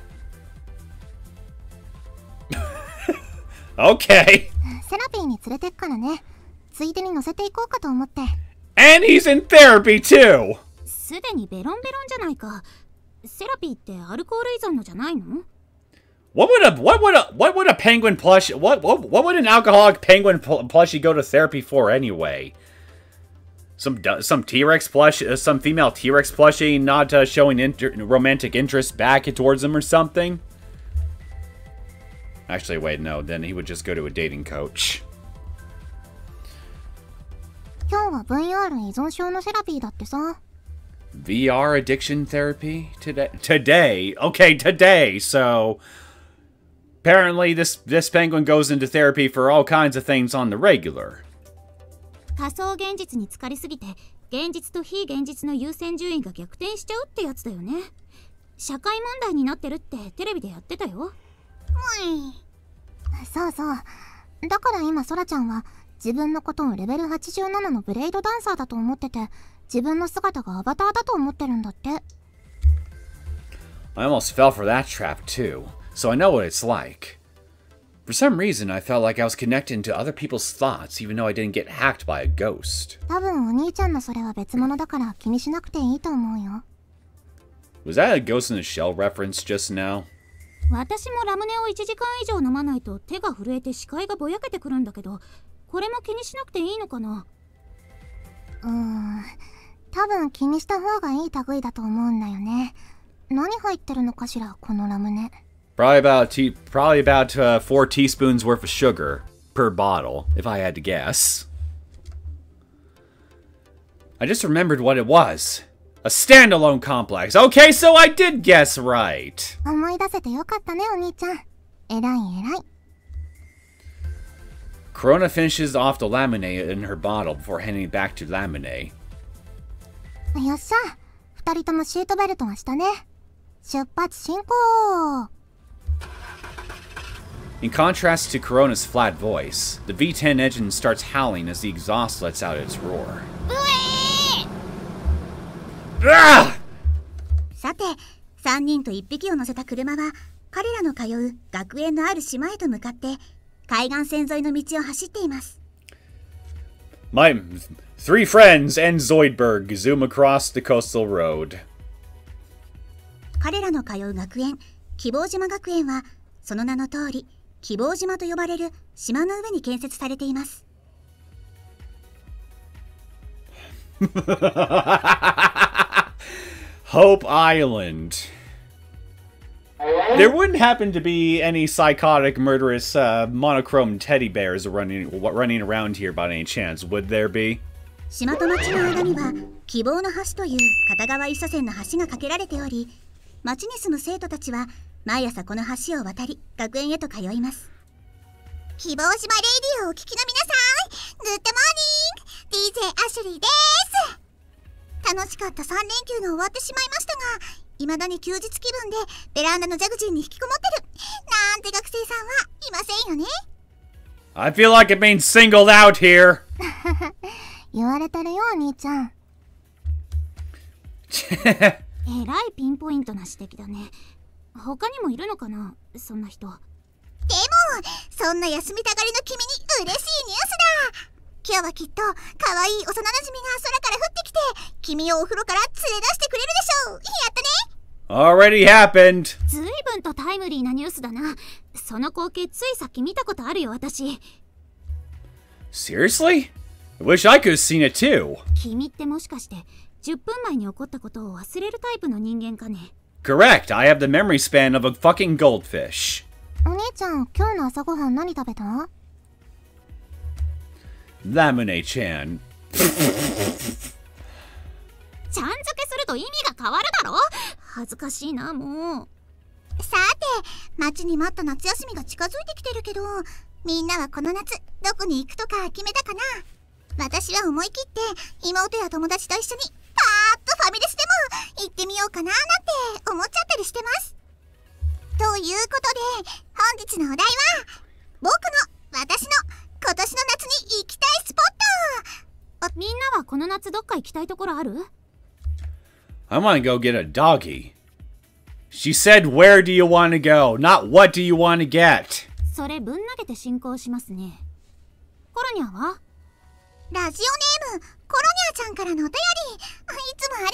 Okay. セラピーに連れてっからね。ついでに乗せていこうかと思って。And he's in therapy too. すでにベロンベロンじゃないか。セラピーってアルコール依存のじゃないの？ What would a penguin plush? What would an alcoholic penguin plushie go to therapy for anyway? Some T-Rex plush, some female T-Rex plushie not showing romantic interest back towards him or something. Actually, wait, no. Then he would just go to a dating coach. 今日は VR 依存症のセラピーだってさ。VR addiction therapy today. Okay, today. So apparently this penguin goes into therapy for all kinds of things on the regular. 仮想現実に浸かりすぎて、現実と非現実の優先順位が逆転しちゃうってやつだよね。社会問題になってるってテレビでやってたよ。そうそう。だから今ソラちゃんは自分のことをレベル87のブレイドダンサーだと思ってて、自分の姿がアバターだと思ってるんだって。I almost fell for that trap too, so I know what it's like. For some reason, I felt like I was connected to other people's thoughts, even though I didn't get hacked by a ghost. 多分お兄ちゃんのそれは別物だから気にしなくていいと思うよ。Was that a Ghost in the Shell reference just now? 私もラムネを1時間以上飲まないと手が震えて視界がぼやけてくるんだけど、これも気にしなくていいのかな？多分気にした方がいい類だと思うんだよね。何入ってるのかしら、このラムネ。Probably about 4 teaspoons worth of sugar per bottle, if I had to guess. I just remembered what it was. A standalone complex. Okay, so I did guess right. 思い出せてよかったね、お兄ちゃん。偉い偉い。Corona finishes off the laminate in her bottle before handing it back to laminate. よっしゃ。二人ともシートベルトはしたね。出発進行。 In contrast to Corona's flat voice, the V10 engine starts howling as the exhaust lets out its roar. さて、3人と1匹を乗せた車は彼らの通う学園のある島へと向かって海岸線沿いの道を走っています。 My three friends and Zoidberg zoom across the coastal road. 彼らの通う学園、希望島学園はその名の通り希望島と呼ばれる島の上に建設されています。Hope Island. There wouldn't happen to be any psychotic, murderous, monochrome teddy bears running around here by any chance, would there be? 島と町の間には希望の橋という片側一車線の橋が架けられており、町に住む生徒たちは毎朝この橋を渡り学園へと通います。希望島レイディオをお聞きの皆さん、グッドモーニング DJ アシュリーです。楽しかった3連休が終わってしまいましたが、未だに休日気分でベランダのジャグジーに引きこもってるなんて学生さんはいませんよね。 I feel like I'm being singled out here. 言われてるよ、お兄ちゃん。えらいピンポイントな指摘だね。他にもいるのかな、そんな人。でもそんな休みたがりの君に嬉しいニュースだ。今日はきっと可愛い幼馴染が空から降ってきて君をお風呂から連れ出してくれるでしょう。やったね。 Already happened. ずいぶんとタイムリーなニュースだな。その光景ついさっき見たことあるよ、私。 Seriously? I wish I could have seen it too. 君ってもしかして10分前に起こったことを忘れるタイプの人間かね。 Correct. I have the memory span of a fucking goldfish. お兄ちゃん、今日の朝ごはん何食べた？ Lamunation. ちゃん付けすると意味が変わるだろ。恥ずかしいな、もう。さて、待ちに待った夏休みが近づいてきてるけど、みんなはこの夏どこに行くとか決めたかな。私は思い切って妹や友達と一緒にパーッとファミレスでも行ってみようかななんて思っちゃったりしてます。ということで本日のお題は私の今年の夏に行きたいスポット。みんなはこの夏どっか行きたいところある？ I want to go get a doggy. She said, where do you want to go? Not what do you want to get? それぶん投げて進行しますね。コロニャは？ラジオネームコロニャちゃんからのお便り、いつもありが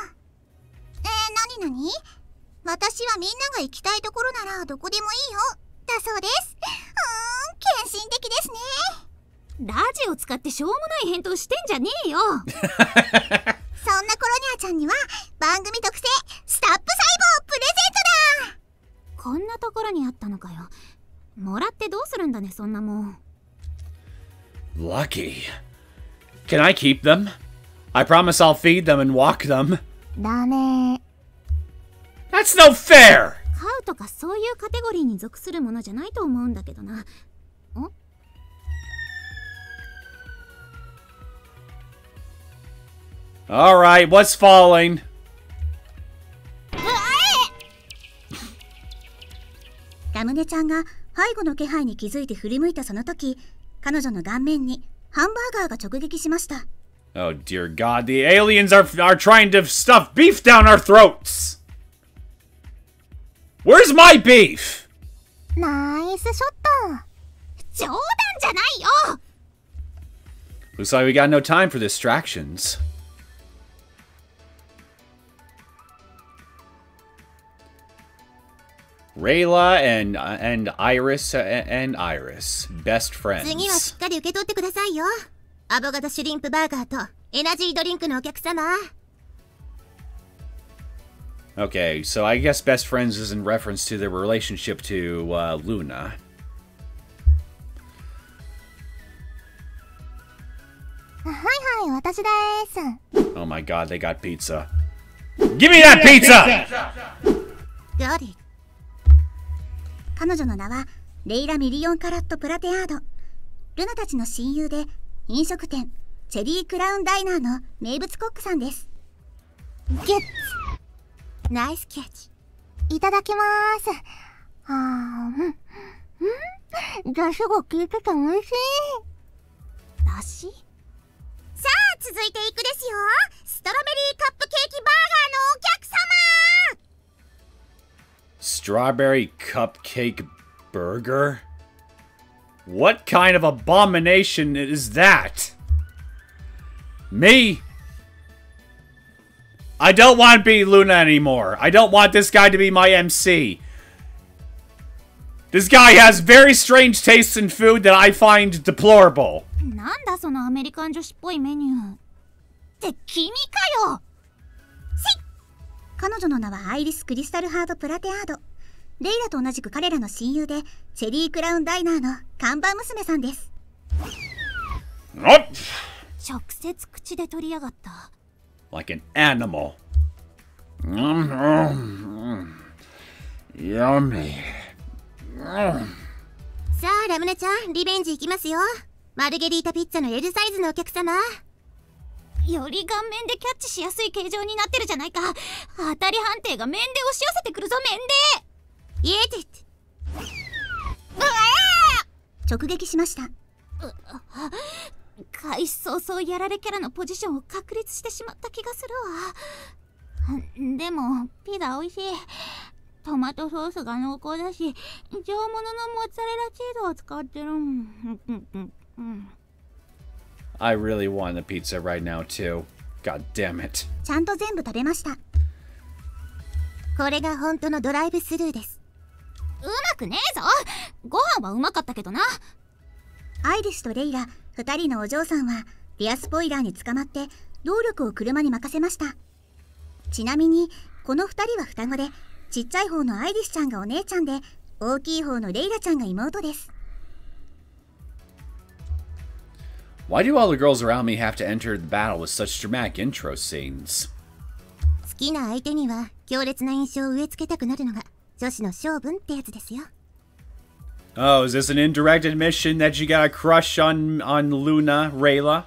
とう。なに私はみんなが行きたいところならどこでもいいよだそうです。献身的ですね。ラジオ使ってしょうもない返答してんじゃねえよ。そんなコロニャちゃんには番組特製スタップ細胞プレゼントだ。こんなところにあったのかよ。もらってどうするんだね、そんなもん。 Lucky. Can I keep them? I promise I'll feed them and walk them. ダメ。 That's no fair! 飼うとかそういうカテゴリーに属するものじゃないと思うんだけどな。Alright, what's falling? ラムネちゃんが背後の気配に気づいて振り向いたその時、彼女の顔面にハンバーガーが直撃しました。 Oh dear God, the aliens are trying to stuff beef down our throats! Where's my beef? ナイスショット。冗談じゃないよ。 Looks like we got no time for distractions. Rayla and Iris, best 次はし friends. っかり受け取ってくださいよ。アボカドシュリンプバーガーとエナジードリンクのお客様。 Okay, so I guess best friends is in reference to their relationship to Luna. はいはい、私です。 Oh my God, they got pizza. Give me that pizza! Got it. 彼女の名はレイラ・ミリオンカラット・プラテアード。ルナたちの親友で飲食店チェリー・クラウン・ダイナーの名物コックさんです。ゲッツ。ナイスキャッチ。いただきまーす。出汁が効いてて美味しい。出汁？さあ、続いていくですよ。ストロベリーカップケーキバーガーのお客様。 Strawberry cupcake burger? What kind of abomination is that? Me? I don't want to be Luna anymore. I don't want this guy to be my MC. This guy has very strange tastes in food that I find deplorable. なんだそのアメリカン女子っぽいメニュー。って君かよ。彼女の名はアイリス・クリスタルハード・プラテアード。レイラと同じく彼らの親友で、チェリー・クラウン・ダイナーの看板娘さんです。直接口で取りやがった。Like an animal. Yummy. さあ、ラムネちゃん、リベンジいきますよ。マルゲリータピッツァの L サイズのお客様。より顔面でキャッチしやすい形状になってるじゃないか。当たり判定が面で押し寄せてくるぞ、面で。イエティッ直撃しました。開始早々やられキャラのポジションを確立してしまった気がするわ。でもピザ美味しい。トマトソースが濃厚だし、上物のモッツァレラチーズを使ってる。I really want the pizza right now too. God damn it. ちゃんと全部食べました。これが本当のドライブスルーです。うまくねえぞ。ご飯はうまかったけどな。アイリスとレイラ2人のお嬢さんはリアスポイラーに捕まって動力を車に任せました。ちなみにこの2人は双子で、ちっちゃい方のアイリスちゃんがお姉ちゃんで、大きい方のレイラちゃんが妹です。Why do all the girls around me have to enter the battle with such dramatic intro scenes? 好きな相手には強烈な印象を植え付けたくなるのが女子の性分ってやつですよ。Oh, is this an indirect admission that you got a crush on Luna, Rayla?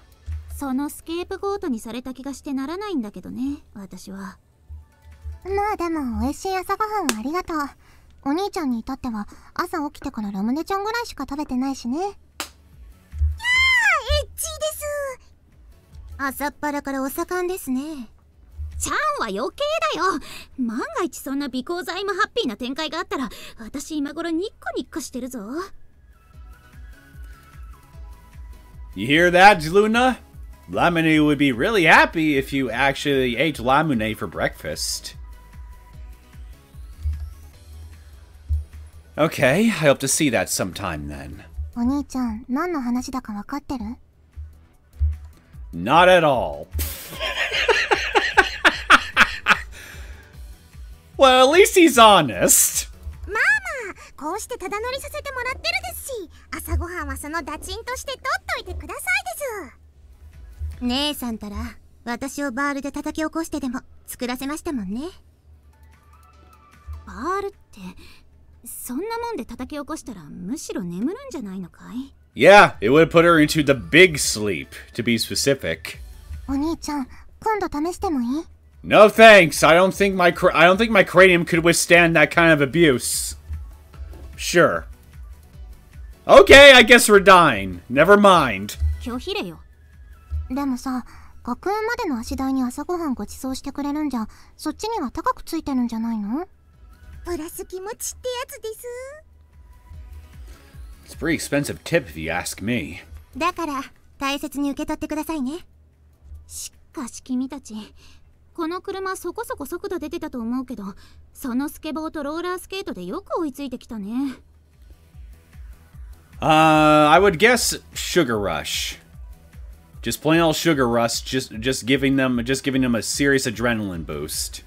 そのスケープゴートにされた気がしてならないんだけどね、私は。まあでも美味しい朝ごはんありがとう。お兄ちゃんに至っては朝起きてからラムネちゃんぐらいしか食べてないしね。エッチです。朝っぱらからお盛んですね。ちゃんは余計だよ。万が一そんな尾行剤もハッピーな展開があったら、私今頃ニッコニッコしてるぞ。You hear that, Luna? Lamune would be really happy if you actually ate Lamune for breakfast. Okay, I hope to see that sometime then. お兄ちゃん、何の話だか分かってる？ Not at all. Well, at least he's honest. まあまあ、こうしてただ乗りさせてもらってるですし、朝ごはんはそのダチンとして取っといてくださいです。姉さんたら私をバールで叩き起こしてでも作らせましたもんね。バールってそんなもんで叩き起こしたらむしろ眠るんじゃないのかい？ Yeah, it would put her into the big sleep, to be specific. お兄ちゃん、今度試してもいい？ No thanks. I don't think my cranium could withstand that kind of abuse. Sure. Okay, I guess we're dying. Never mind. 拒否れよ。でもさ、学園までの足代に朝ごはんご馳走してくれるんじゃ、そっちには高くついてるんじゃないの？プラス気持ちってやつです。It's a pretty expensive tip if you ask me. だから大切に受け取ってくださいね。しかし君たち、この車そこそこ速度出てたと思うけど、そのスケボーとローラースケートでよく追いついてきたね。I would guess Sugar Rush. Just plain old Sugar Rush, just giving them a serious adrenaline boost.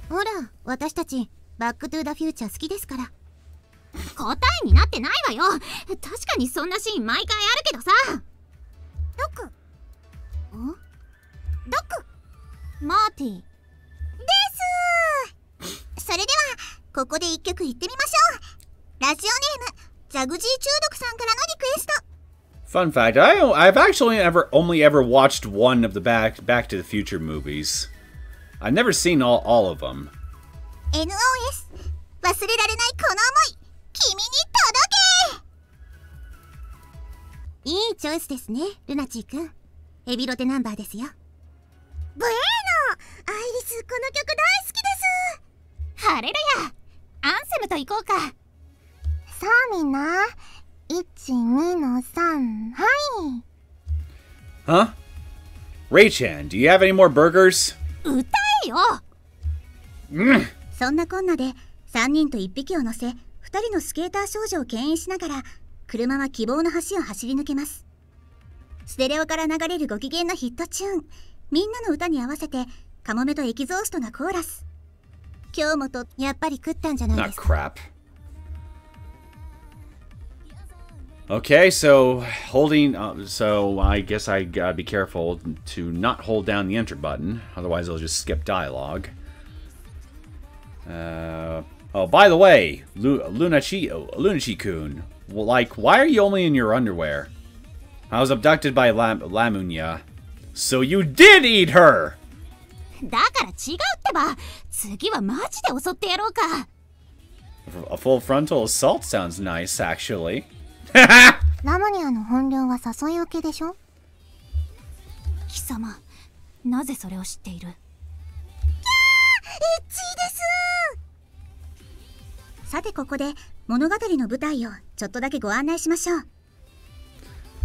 ほら、私たちバックトゥーザフューチャー好きですから。答えになってないわよ。確かにそんなシーン毎回あるけどさ。ドク。ドク。マーティです。それではここで一曲言ってみましょう。ラジオネームジャグジー中毒さんからのリクエスト。Fun fact: I've actually only ever watched one of the Back to the Future movies. I've never seen all of them. NOS 忘れられないこの想い君に届け。いいチョイスですね、ルナチーくん。ヘビロテナンバーですよ。ブエーノ、アイリスこの曲大好きです。ハレルヤ、アンセムと行こうか。さあみんな、1、2の3、はい。Huh? Ray-chan, do you have any more burgers? 歌えよ。そんなこんなで3人と1匹を乗せ2人のスケーター少女を牽引しながら車は希望の橋を走り抜けます。ステレオから流れるご機嫌なヒットチューン、みんなの歌に合わせてカモメとエキゾーストがコーラス。今日もとやっぱり食ったんじゃないで Not すか。 crap. Okay, so holding, so I guess I gotta be careful to not hold down the enter button, otherwise it'll just skip dialogue. Oh, by the way, Lunachi-kun, well, like, why are you only in your underwear? I was abducted by Lamunia. So you did eat her! だから違うってば。次はマジで襲ってやろうか。A full frontal assault sounds nice, actually. ラムニアの本領は誘い受けでしょ。貴様、なぜそれを知っている？エッチーです。さてここで物語の舞台をちょっとだけご案内しましょう。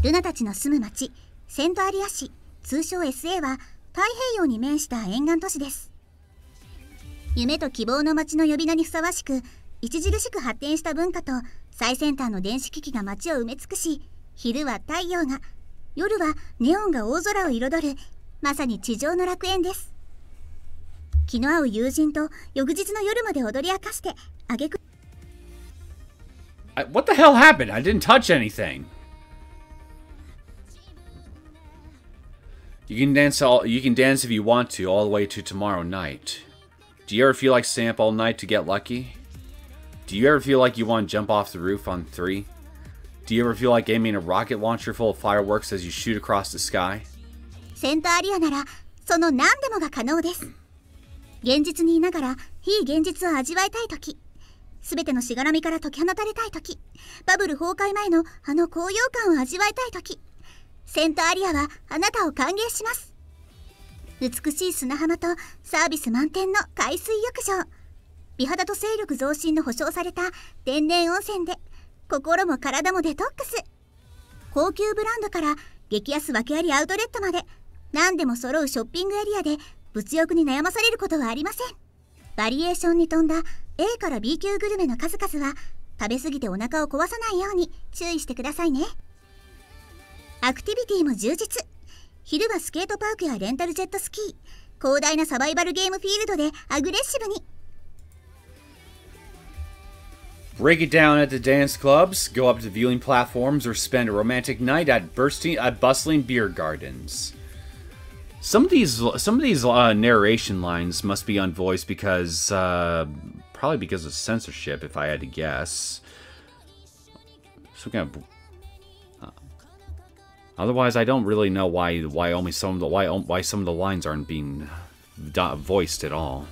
ルナたちの住む町セントアリア市、通称 SA は太平洋に面した沿岸都市です。夢と希望の街の呼び名にふさわしく著しく発展した文化と最先端の電子機器が街を埋め尽くし、昼は太陽が、夜はネオンが大空を彩る、まさに地上の楽園です。気の合う友人と翌日の夜まで踊り明かして挙句 What the hell happened? I didn't touch anything. You can dance if you want to all the way to tomorrow night. Do you ever feel like staying up all night to get lucky? Do you ever feel like you want to jump off the roof on 3? Do you ever feel like aiming a rocket launcher full of fireworks as you shoot across the sky? セントアリアならその何でもが可能です。現実にいながら非現実を味わいたいとき、すべてのしがらみから解き放たれたいとき、バブル崩壊前のあの高揚感を味わいたいとき、セントアリアはあなたを歓迎します。美しい砂浜とサービス満点の海水浴場、美肌と精力増進の保証された天然温泉で心も体もデトックス。高級ブランドから激安訳ありアウトレットまで何でも揃うショッピングエリアで物欲に悩まされることはありません。バリエーションに富んだ A から B 級グルメの数々は食べ過ぎてお腹を壊さないように注意してくださいね。アクティビティも充実。昼はスケートパークやレンタルジェットスキー、広大なサバイバルゲームフィールドでアグレッシブに。Break it down at the dance clubs, go up to viewing platforms, or spend a romantic night at bustling beer gardens. Some of these narration lines must be unvoiced because, probably because of censorship, if I had to guess. Some kind of. Otherwise, I don't really know why some of the lines aren't being voiced at all.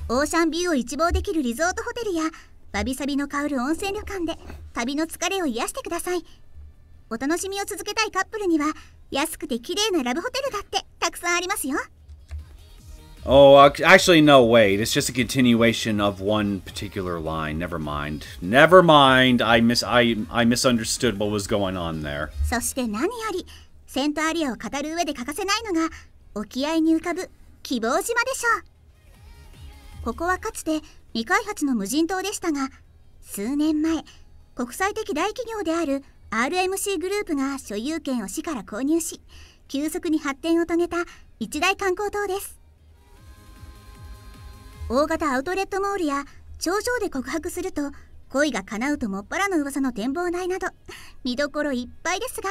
オーシャンビューを一望できるリゾートホテルやわびさびの香る温泉旅館で旅の疲れを癒してください。お楽しみを続けたいカップルには安くて綺麗なラブホテルだってたくさんありますよ。Oh, actually, no, wait. It's just a continuation of one particular line. Never mind. Never mind. I misunderstood what was going on there. そして何よりセントアリアを語る上で欠かせないのが沖合に浮かぶ希望島でしょう。ここはかつて未開発の無人島でしたが、数年前国際的大企業である RMC グループが所有権を市から購入し、急速に発展を遂げた一大観光島です。大型アウトレットモールや頂上で告白すると恋が叶うともっぱらの噂の展望台など見どころいっぱいですが、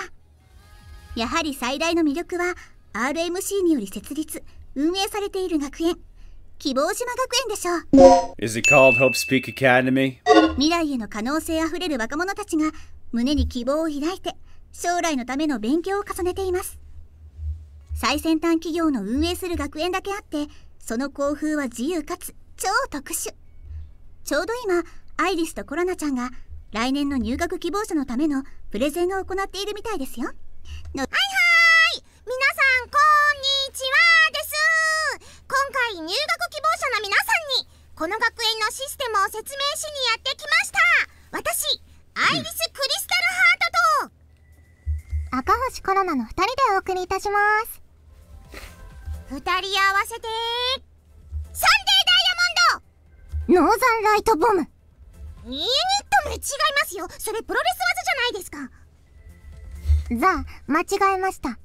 やはり最大の魅力は RMC により設立運営されている学園、希望島学園でしょう。 Is it called Hope Speak Academy? 未来への可能性あふれる若者たちが胸に希望を抱いて将来のための勉強を重ねています。最先端企業の運営する学園だけあって、その校風は自由かつ超特殊。ちょうど今、アイリスとコロナちゃんが来年の入学希望者のためのプレゼンを行っているみたいですよ。はい皆さんこんにちはです。今回入学希望者の皆さんにこの学園のシステムを説明しにやってきました。私アイリス・クリスタルハートと赤星コロナの2人でお送りいたします。2人合わせてサンデーダイヤモンドノーザンライトボム。ユニット名違いますよ。それプロレス技じゃないですか。間違えました。早速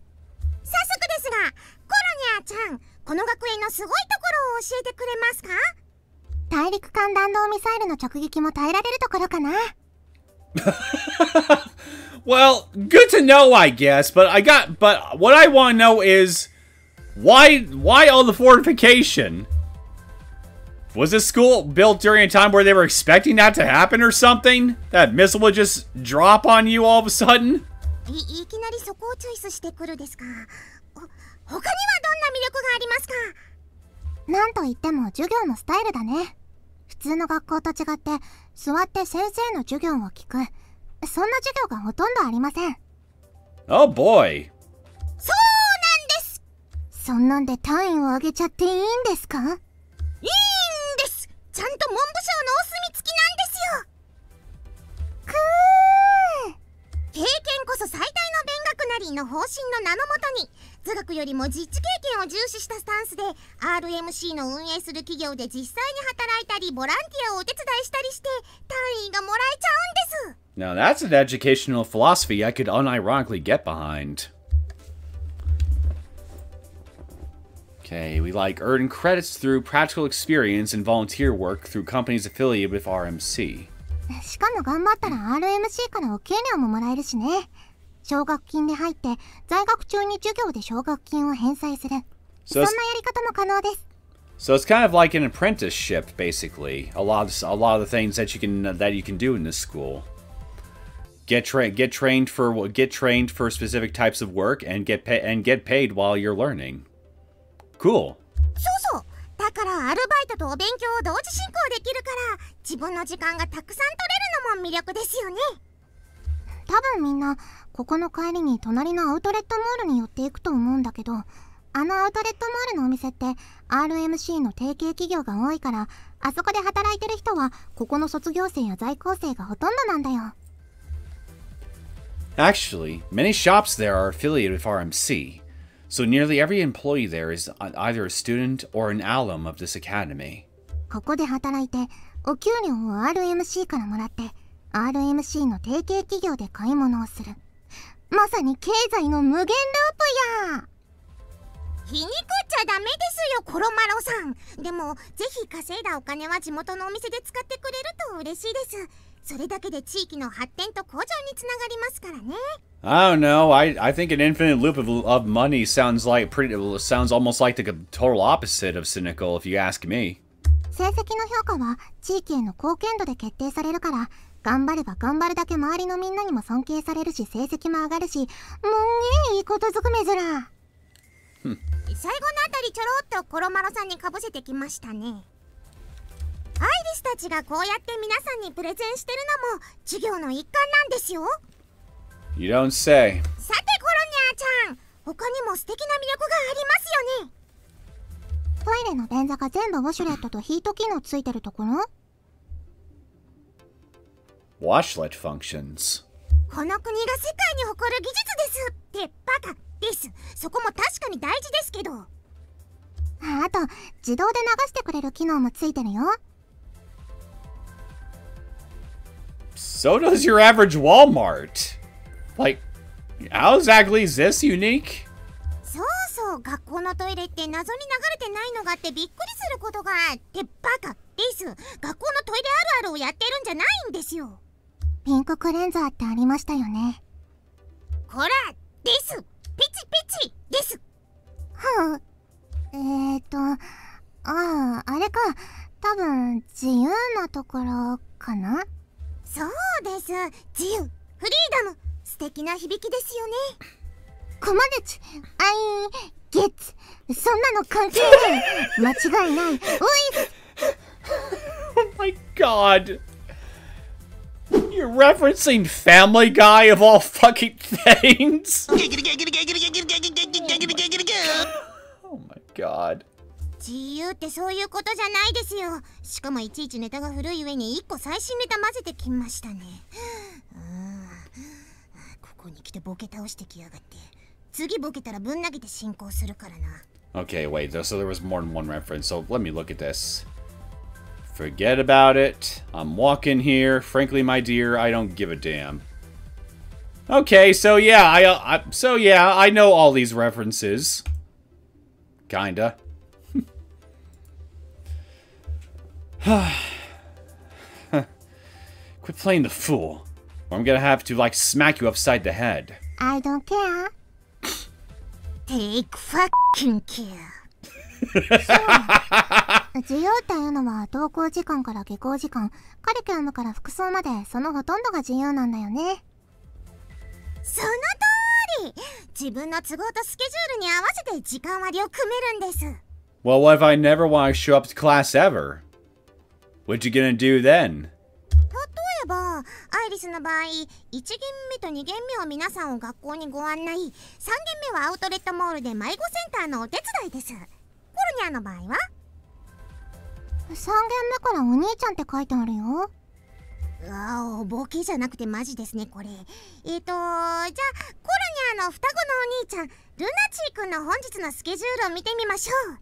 ですが、コロニャーちゃん、この学園のすごいところを教えてくれますか？大陸間弾道ミサイルの直撃も耐えられるところかな。Well, good to know, I guess. But what I want to know is why all the fortification? Was this school built during a time where they were expecting that to happen or something? That missile would just drop on you all of a sudden? いきなりそこをチョイスしてくるですか。他にはどんな魅力がありますか？なんといっても授業のスタイルだね。普通の学校と違って座って先生の授業を聞く、そんな授業がほとんどありません。Oh boy. そうなんです。そんなんで単位を上げちゃっていいんですか？いいんです。ちゃんと文部省のお墨付きなんですよ。経験こそ最大の勉学なりの方針の名のもとに、座学よりも実地経験を重視したスタンスで RMC の運営する企業で実際に働いたりボランティアをお手伝いしたりして単位がもらえちゃうんです。 Now that's an educational philosophy I could unironically get behind. Okay, we earn credits through practical experience and volunteer work through companies affiliated with RMC. しかも頑張ったら RMC からお給料ももらえるしね。奨学金で入って在学中に授業で奨学金を返済する。そんなやり方も可能です。So it's kind of like an apprenticeship, basically. A lot of the things that you can do in this school. Get trained for specific types of work and get paid while you're learning. Cool. そうそう。だからアルバイトとお勉強を同時進行できるから自分の時間がたくさん取れるのも魅力ですよね。多分みんなここの帰りに隣のアウトレットモールに寄っていくと思うんだけど、あのアウトレットモールのお店って RMC の提携企業が多いから、あそこで働いてる人はここの卒業生や在校生がほとんどなんだよ。Actually, many shops there are affiliated with RMC, so nearly every employee there is either a student or an alum of this academy. ここで働いてお給料を RMC からもらって RMC の提携企業で買い物をする。まさに経済の無限ループや。皮肉っちゃダメですよ、コロマロさん。でもぜひ稼いだお金は地元のお店で使ってくれると嬉しいです。それだけで地域の発展と向上につながりますからね。I don't know. I think an infinite loop of money sounds almost like the total opposite of cynical, if you ask me. 成績の評価は地域への貢献度で決定されるから、頑張れば頑張るだけ周りのみんなにも尊敬されるし、成績も上がるし、もんげーいいことずくめずら。最後のあたりちょろっとコロマロさんにかぶせてきましたね。アイリスたちがこうやって皆さんにプレゼンしてるのも授業の一環なんですよ。 You don't say. さてコロニャーちゃん、他にも素敵な魅力がありますよね。トイレの便座が全部ウォシュレットとヒート機能ついてるところ？ Washlet functions. この国が世界に誇る技術ですってバカです。そこも確かに大事ですけど。あと自動で流してくれる機能もついてるよ。So does your average Walmart. Like, how exactly is this unique? そうそう、学校のトイレって謎に流れてないのがあってびっくりすることがあってバカです。学校のトイレあるあるをやってるんじゃないんですよ。ピンククレンザーってありましたよね。こらです。ピチピチです。はあ、あれか。多分自由なところかな。そうです。自由、フリーダム、素敵な響きですよね。コマネチ、ゲゲッツ、そんなの関係ない。間違いない。おい。Oh my god. You're referencing Family Guy of all fucking things? Oh my god. 自由ってそういうことじゃないですよ。しかもいちいちネタが古い上に1個最新ネタ混ぜてきましたね。ここに来てボケ倒してきやがって。次ボケたらぶん投げて進行するからな。Okay, wait, so there was more than one reference, so let me look at this. Forget about it. I'm walking here. Frankly, my dear, I don't give a damn. Okay, so yeah, I know all these references. Kinda. Quit playing the fool, or I'm gonna have to, like, smack you upside the head. I don't care. Take fucking care. 自由っていうのは登校時間から下校時間、カリキュラムから服装までそのほとんどが自由なんだよね。その通り。自分の都合とスケジュールに合わせて時間割を組めるんです。Well, what if I never want to show up to class ever? What you gonna do then? 例えば、アイリスの場合、1限目と2限目は皆さんを学校にご案内、3限目はアウトレットモールで迷子センターのお手伝いです。コルニャの場合は3限目からお兄ちゃんって書いてあるよ。ああ、ボケじゃなくてマジですね、これ。じゃあ、コルニャの双子のお兄ちゃん、ルナチー君の本日のスケジュールを見てみましょう。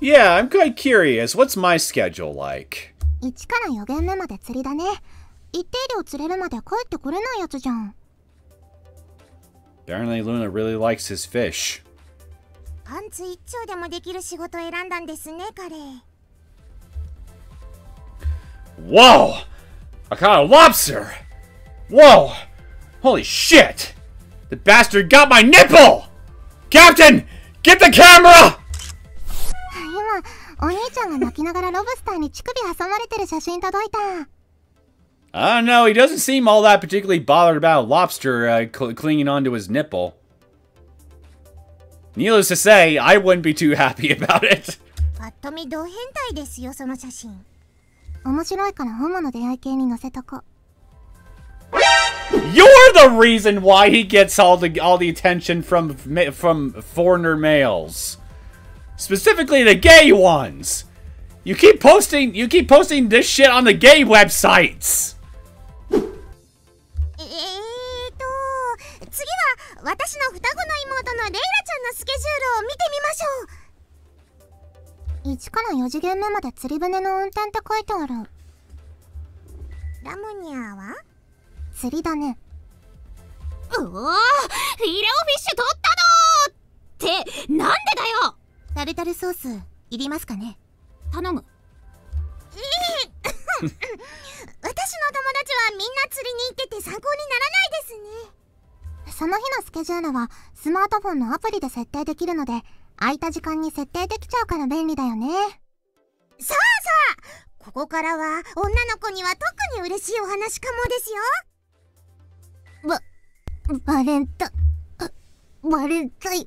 Yeah, I'm quite curious. What's my schedule like? 1から4限目まで釣りだね。一定量釣れるまで帰ってこれないやつじゃん。Apparently Luna really likes his fish. パンツ一丁でもできる仕事を選んだんですね、彼。Whoa! I caught a lobster! Whoa! Holy shit! The bastard got my nipple! Captain! Get the camera! 今、お兄ちゃんが泣きながらロブスターに乳首挟まれてる写真届いた。I don't know, he doesn't seem all that particularly bothered about a lobster clinging onto his nipple. Needless to say, I wouldn't be too happy about it. ぱっと見同変態ですよ、その写真。面白いからホモの出会い系に載せとこ。You're the reason why he gets all the attention from foreigner males. Specifically the gay ones. You keep posting this shit on the gay websites. 次は私の双子の妹のレイラちゃんのスケジュールを見てみましょう。1から4次元目まで釣り船の運転って書いてある。ラムニャーは釣りだね。フィレオフィッシュ取ったのーってなんでだよ。タルタルソースいりますかね。頼む。私の友達はみんな釣りに行ってて参考にならないですね。その日のスケジュールはスマートフォンのアプリで設定できるので、空いた時間に設定できちゃうから便利だよね。さあさあ、ここからは女の子には特に嬉しいお話かもですよ。バレンタイン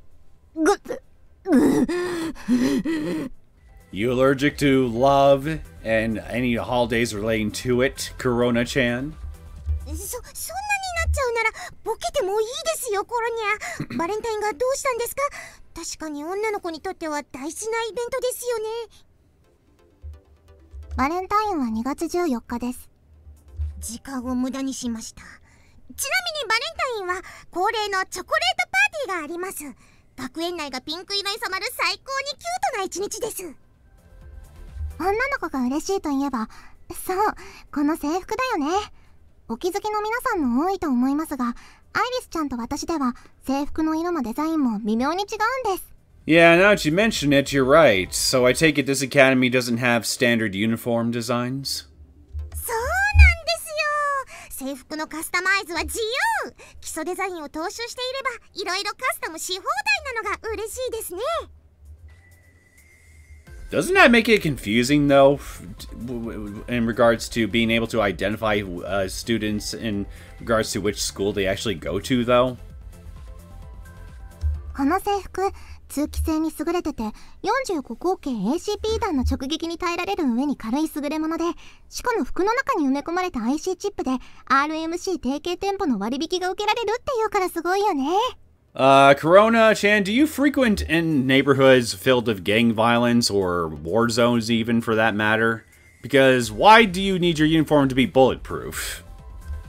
You allergic to love and any holidays relating to it, Corona-chan? そんなになっちゃうならボケてもいいですよ、コロニャ。バレンタインがどうしたんですか？確かに女の子にとっては大事なイベントですよね。バレンタインは2月14日です。時間を無駄にしました。ちなみにバレンタインは恒例のチョコレートパーティーがあります。学園内がピンク色に染まる最高にキュートな一日です。女の子が嬉しいといえば、そう、この制服だよね。お気づきの皆さんも多いと思いますが、アイリスちゃんと私では制服の色もデザインも微妙に違うんです。Yeah, now that you mention it, you're right. So I take it this academy doesn't have standard uniform designs? そうなんですよ。制服のカスタマイズは自由。基礎デザインを踏襲していればいろいろカスタムし放題なのが嬉しいですね。Doesn't that make it confusing, though, in regards to being able to identify students in regards to which school they actually go to, though? この制服、通気性に優れてて、45口径 ACP 弾の直撃に耐えられる上に軽い優れもので、しかも服の中に埋め込まれた IC チップで RMC 提携店舗の割引が受けられるっていうからすごいよね。Corona-chan, do you frequent in neighborhoods filled with gang violence or war zones even for that matter? Because why do you need your uniform to be bulletproof?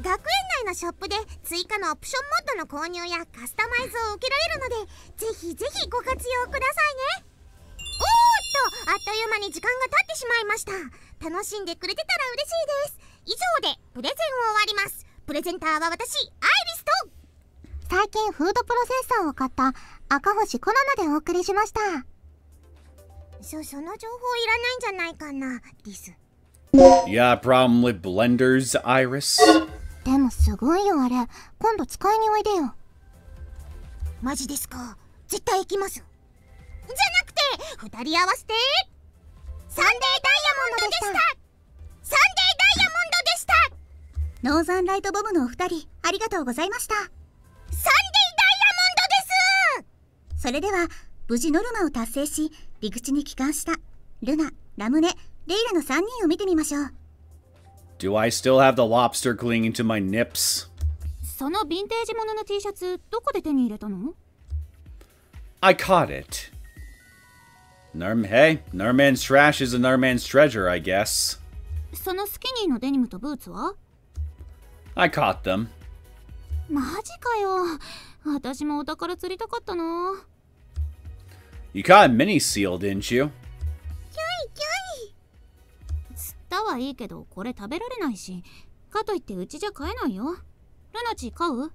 学園内のショップで追加のオプションモッドの購入やカスタマイズを受けられるので、ぜひぜひご活用くださいね。おーっと、あっという間に時間が経ってしまいました。楽しんでくれてたら嬉しいです。以上でプレゼンを終わります。プレゼンターは私、アイリスと最近フードプロセッサーを買った赤星コロナでお送りしました。その情報いらないんじゃないかな、リス。Yeah, problem with blenders, Iris? でもすごいよあれ。今度使いにおいでよ。マジですか。絶対行きます。じゃなくて、二人合わせてサンデーダイヤモンドでした。サンデーダイヤモンドでした。ノーザンライトボムのお二人、ありがとうございました。サンデーダイヤモンドです。それでは無事ノルマを達成し、陸地に帰還したルナ、ラムネ、レイラの3人を見てみましょう。Do I still have the lobster clinging to my nips? そのヴィンテージものの T シャツどこで手に入れたの？ I caught it. Hey, another man's trash is another man's treasure, I guess. そのスキニーのデニムとブーツは？ I caught them. マジかよ。私もお宝釣りたかったな。You caught a mini seal, didn't you? 釣ったはいいけどこれ食べられないし、かといってうちじゃ買えないよ。ルナチ買う？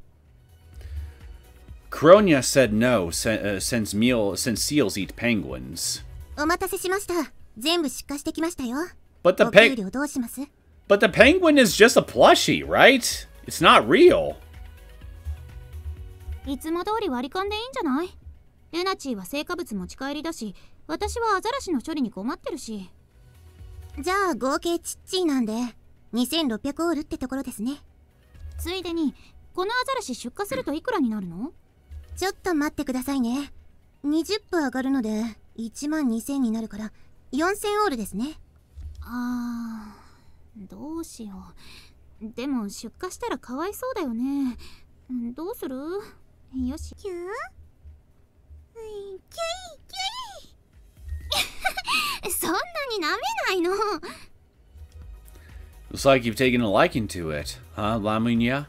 Kronia said no, since seals eat penguins. お待たせしました。全部出荷してきましたよ。 But the お給料どうします？ But the penguin is just a plushie, right? It's not real. いつも通り割り勘でいいんじゃない？ルナチーは成果物持ち帰りだし、私はアザラシの処理に困ってるし。じゃあ合計ちっちーなんで2600オールってところですね。ついでにこのアザラシ出荷するといくらになるの？ちょっと待ってくださいね。20分上がるので12000になるから4000オールですね。どうしよう。でも出荷したらかわいそうだよね。どうする？よし。キューそんなに舐めないの。 Looks like you've taken a liking to it, huh, Lamunia?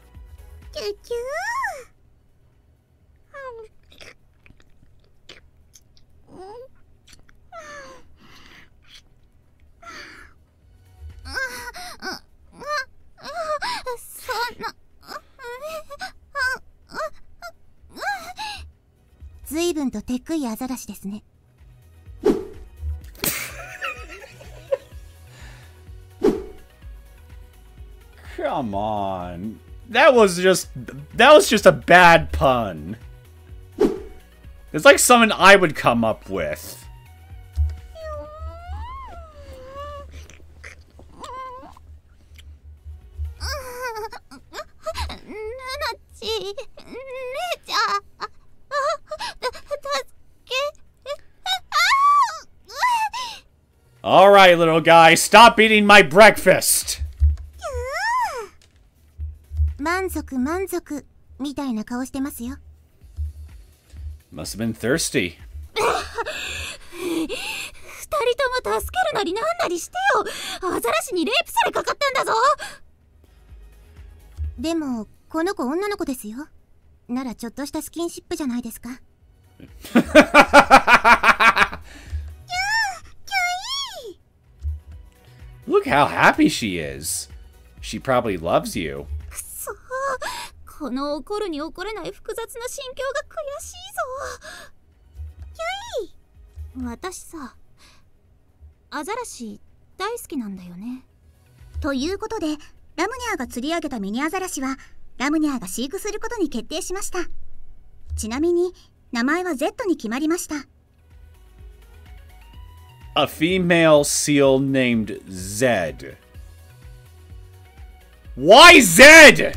キュキュそんな。随分とてっくいアザラシですね。Come on. That was just a bad pun. It's like something I would come up with. 姉ちゃん、All right, little guy, stop eating my breakfast. 満足満足みたいな顔してますよ。 Must have been thirsty. 二人とも助けるなりなんなりしてよ。アザラシにレイプされかかったんだぞ。でもこの子女の子ですよ。ならちょっとしたスキンシップじゃないですか。Look how happy she is. She probably loves you. くそ、この怒るに怒れない複雑な心境が悔しいぞ。私さ、アザラシ大好きなんだよね。ということでラムニャーが釣り上げたミニアザラシはラムニャーが飼育することに決定しました。ちなみに名前は Z に決まりました。A female seal named Zed. Why Zed?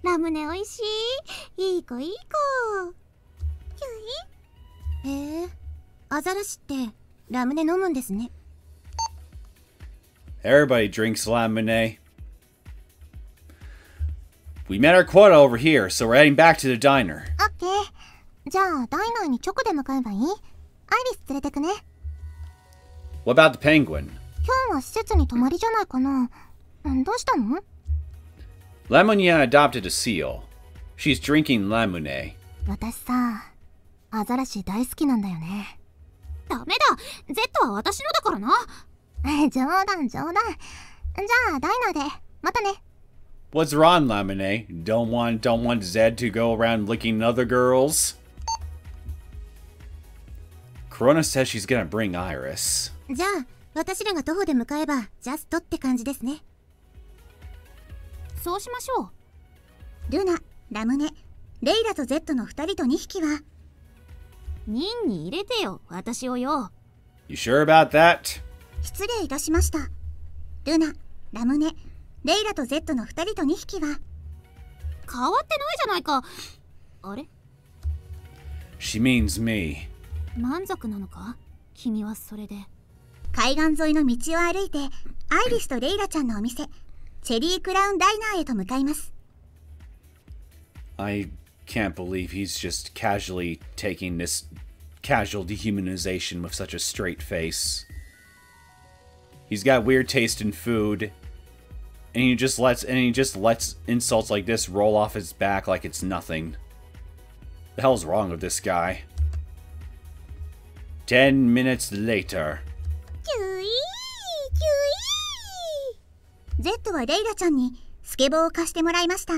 ララムネおいしい。いい子いい子。アザラシってラムネ飲むんですね。Everybody drinks lemonade. We met our quota over here, so we're heading back to the diner. オッケー。じゃあダイナーに直で向かえばいい？アイリス連れてくね。What about the penguin? 今日は施設に泊まりじゃないかな。どうしたの？ Lamunation adopted a seal. She's drinking lemonade. 私さ、アザラシ大好きなんだよね。ダメだ。Z は私のだからな。冗談。じゃあダイナーで。またね。What's wrong, Lamunation? Don't want Zed to go around licking other girls? Corona says she's gonna bring Iris. じゃあ私らが徒歩で向かえばジャストって感じですね。そうしましょう。ルナ、ラムネ、レイラと Z の2人と2匹はニンに入れてよ、私をよ。You sure about that? 失礼いたしました。ルナ、ラムネ、レイラと Z の2人と2匹は変わってないじゃないか。あれ？ She means me. 満足なのか？君はそれで。海岸沿いの道を歩いてアイリスとレイラちゃんのお店チェリークラウンダイナーへと向かいます。 I can't believe he's just casually taking this casual dehumanization with such a straight face. He's got weird taste in food, and he just lets insults like this roll off his back like it's nothing. The hell's wrong with this guy? 10 minutes later. キュイー Z はレイラちゃんにスケボーを貸してもらいました。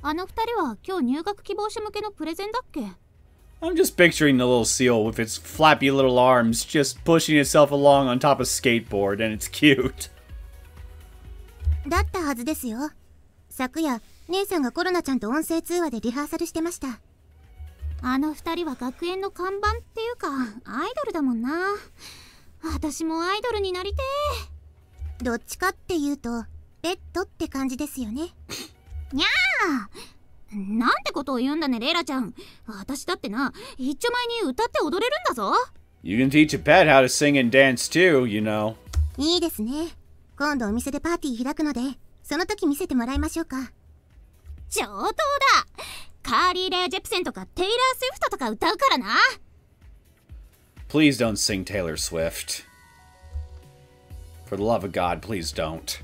あの二人は今日入学希望者向けのプレゼンだっけ？ I'm just picturing the little seal with its flappy little arms just pushing itself along on top of a skateboard, and it's cute. だったはずですよ。昨夜姉さんがコロナちゃんと音声通話でリハーサルしてました。あの二人は学園の看板っていうかアイドルだもんな。私もアイドルになりてどっちかっていうとペットって感じですよね。ー。にゃー、なんてことを言うんだね、レイラちゃん。私だってな、一丁前に歌って踊れるんだぞ。You can teach a pet how to sing and dance too, you know. いいですね。今度お店でパーティー開くのでその時見せてもらいましょうか。上等だ。カーリー・レイ・ジェプセンとかテイラー・スウィフトとか歌うからな。Please don't sing Taylor Swift. For the love of God, please don't.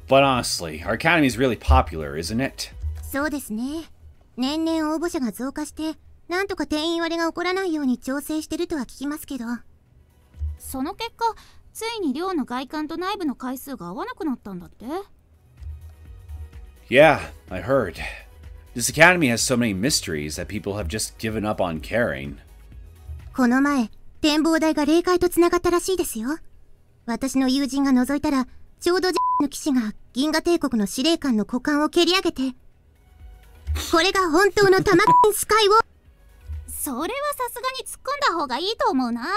But honestly, our academy is really popular, isn't it? そうですね。年々応募者が増加してなんとか定員割れが起こらないように調整してるとは聞きますけど。その結果、ついに寮の外観と内部の回数が合わなくなったんだって。Yeah, I heard. This academy has so many mysteries that people have just given up on caring. この前展望台が霊界とつながったらしいですよ。私の友人が覗いたらちょうどの騎士が銀河帝国の司令官の股間を蹴り上げて、これが本当のタマスカイを。それはさすがに突っ込んだ方がいいと思うな。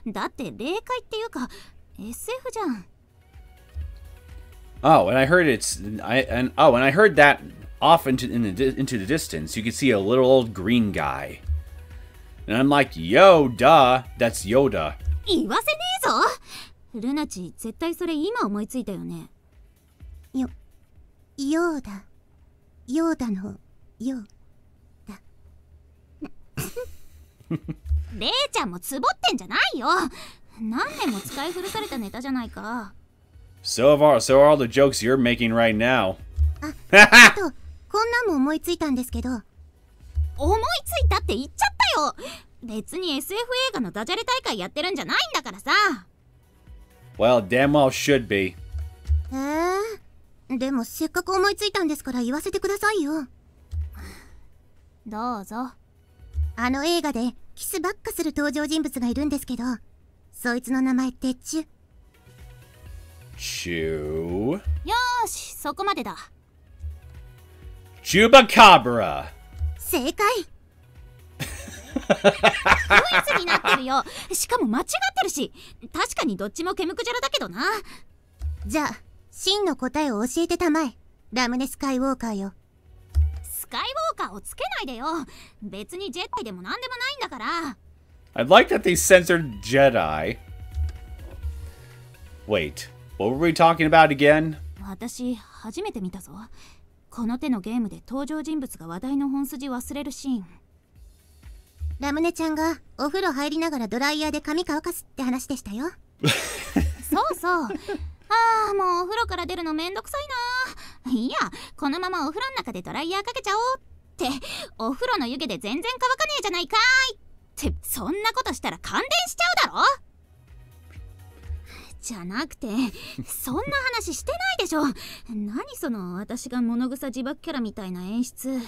だって霊界っていうか SF じゃん。Oh, and I heard and I heard that off into the distance, you could see a little old green guy. And I'm like, yo, duh, that's Yoda. 言わせねえぞ。ルナチ、絶対それ今思いついたよね。ヨーダのヨーダ。レイちゃんもツボってんじゃないよ。何年も使い古されたネタじゃないか。So are all the jokes you're making right now. あとこんなんも思いついたんですけど。思いついたって言っちゃったよ。別に SF 映画のダジャレ大会やってるんじゃないんだからさ。Well, damn well should be. でもせっかく思いついたんですから言わせてくださいよ。どうぞ。あの映画でキスばっかする登場人物がいるんですけど、そいつの名前ってチュ。よーし、そこまでだ。Chupacabra. 正解。クイズになってるよ。しかも間違ってるし。確かにどっちもケムクジャラだけどな。じゃあ真の答えを教えてたまえ、ラムネスカイウォーカーよ。スカイウォーカーをつけないでよ。別にジェッティでもなんでもないんだから。I like that they censored Jedi. Wait, what were we talking about again? 私、初めて見たぞ。この手のゲームで登場人物が話題の本筋忘れるシーン。ラムネちゃんがお風呂入りながらドライヤーで髪乾かすって話でしたよ。そうそう。ああ、もうお風呂から出るのめんどくさいな。いや、このままお風呂の中でドライヤーかけちゃおうって。お風呂の湯気で全然乾かねえじゃないかーいって、そんなことしたら感電しちゃうだろ。じゃなくて、そんな話してないでしょ。何その私が物臭自爆キャラみたいな演出。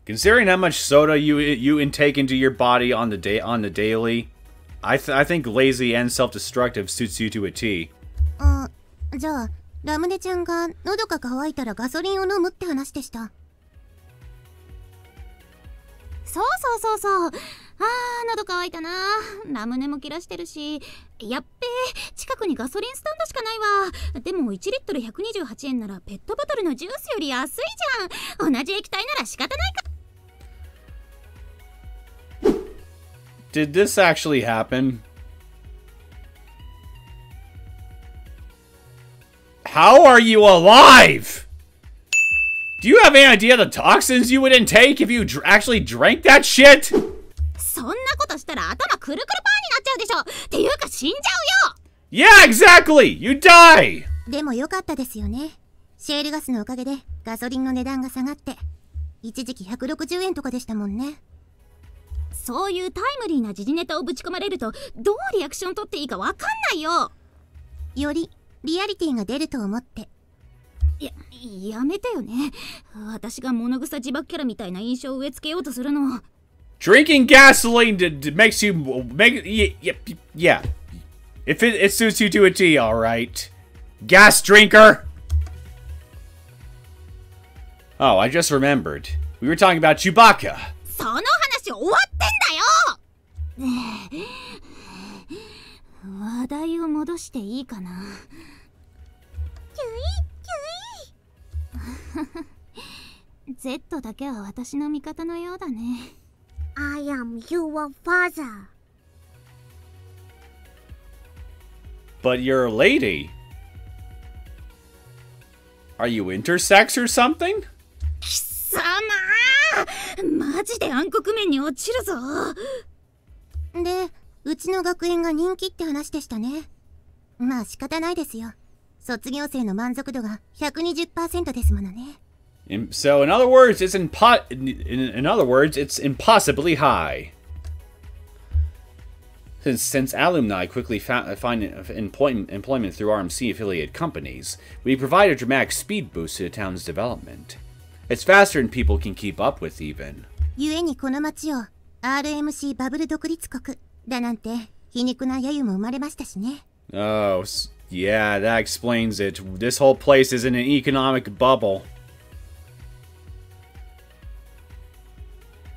Considering how much soda you intake into your body on the daily, I think lazy and self-destructive suits you to a T. あ、じゃあラムネちゃんが喉が渇いたらガソリンを飲むって話でした。そうそうそうそう。あー、喉乾いたな。ラムネも切らしてるし。やっべー、近くにガソリンスタンドしかないわ。でも1リットル128円ならペットボトルのジュースより安いじゃん。同じ液体なら仕方ないか。Did this actually happen? How are you alive? Do you have any idea the toxins you would intake if you actually drank that shit? そんなことしたら頭くるくるパーになっちゃうでしょ。っていうか死んじゃうよ。Yeah, exactly! You die! でも良かったですよね。シェールガスのおかげでガソリンの値段が下がって、一時期160円とかでしたもんね。そういうタイムリーな時事ネタをぶち込まれるとどうリアクション取っていいかわかんないよ。よりリアリティが出ると思って。やめてよね。私が物臭自爆キャラみたいな印象を植え付けようとするの。Drinking gasoline makes you yeah. If it suits you to a T, all right. Gas drinker. Oh, I just remembered. We were talking about Chewbacca. その話終わってんだよ。話題を戻していいかな。Z だけは私の味方のようだね。I am your father. But you're a lady. Are you intersex or something? 貴様マジで暗黒面に落ちるぞ。で、うちの学園が人気って話でしたね。まあ仕方ないですよ。卒業生の満足度が 120% ですものね。So in other words, it's it's impossibly high. Since alumni quickly find employment through RMC affiliated companies, we provide a dramatic speed boost to the town's development. It's faster than people can keep up with even. 故にこの町を RMC バブル独立国だなんて皮肉な揶揄も生まれましたしね。Oh, yeah, that explains it. This whole place is in an economic bubble.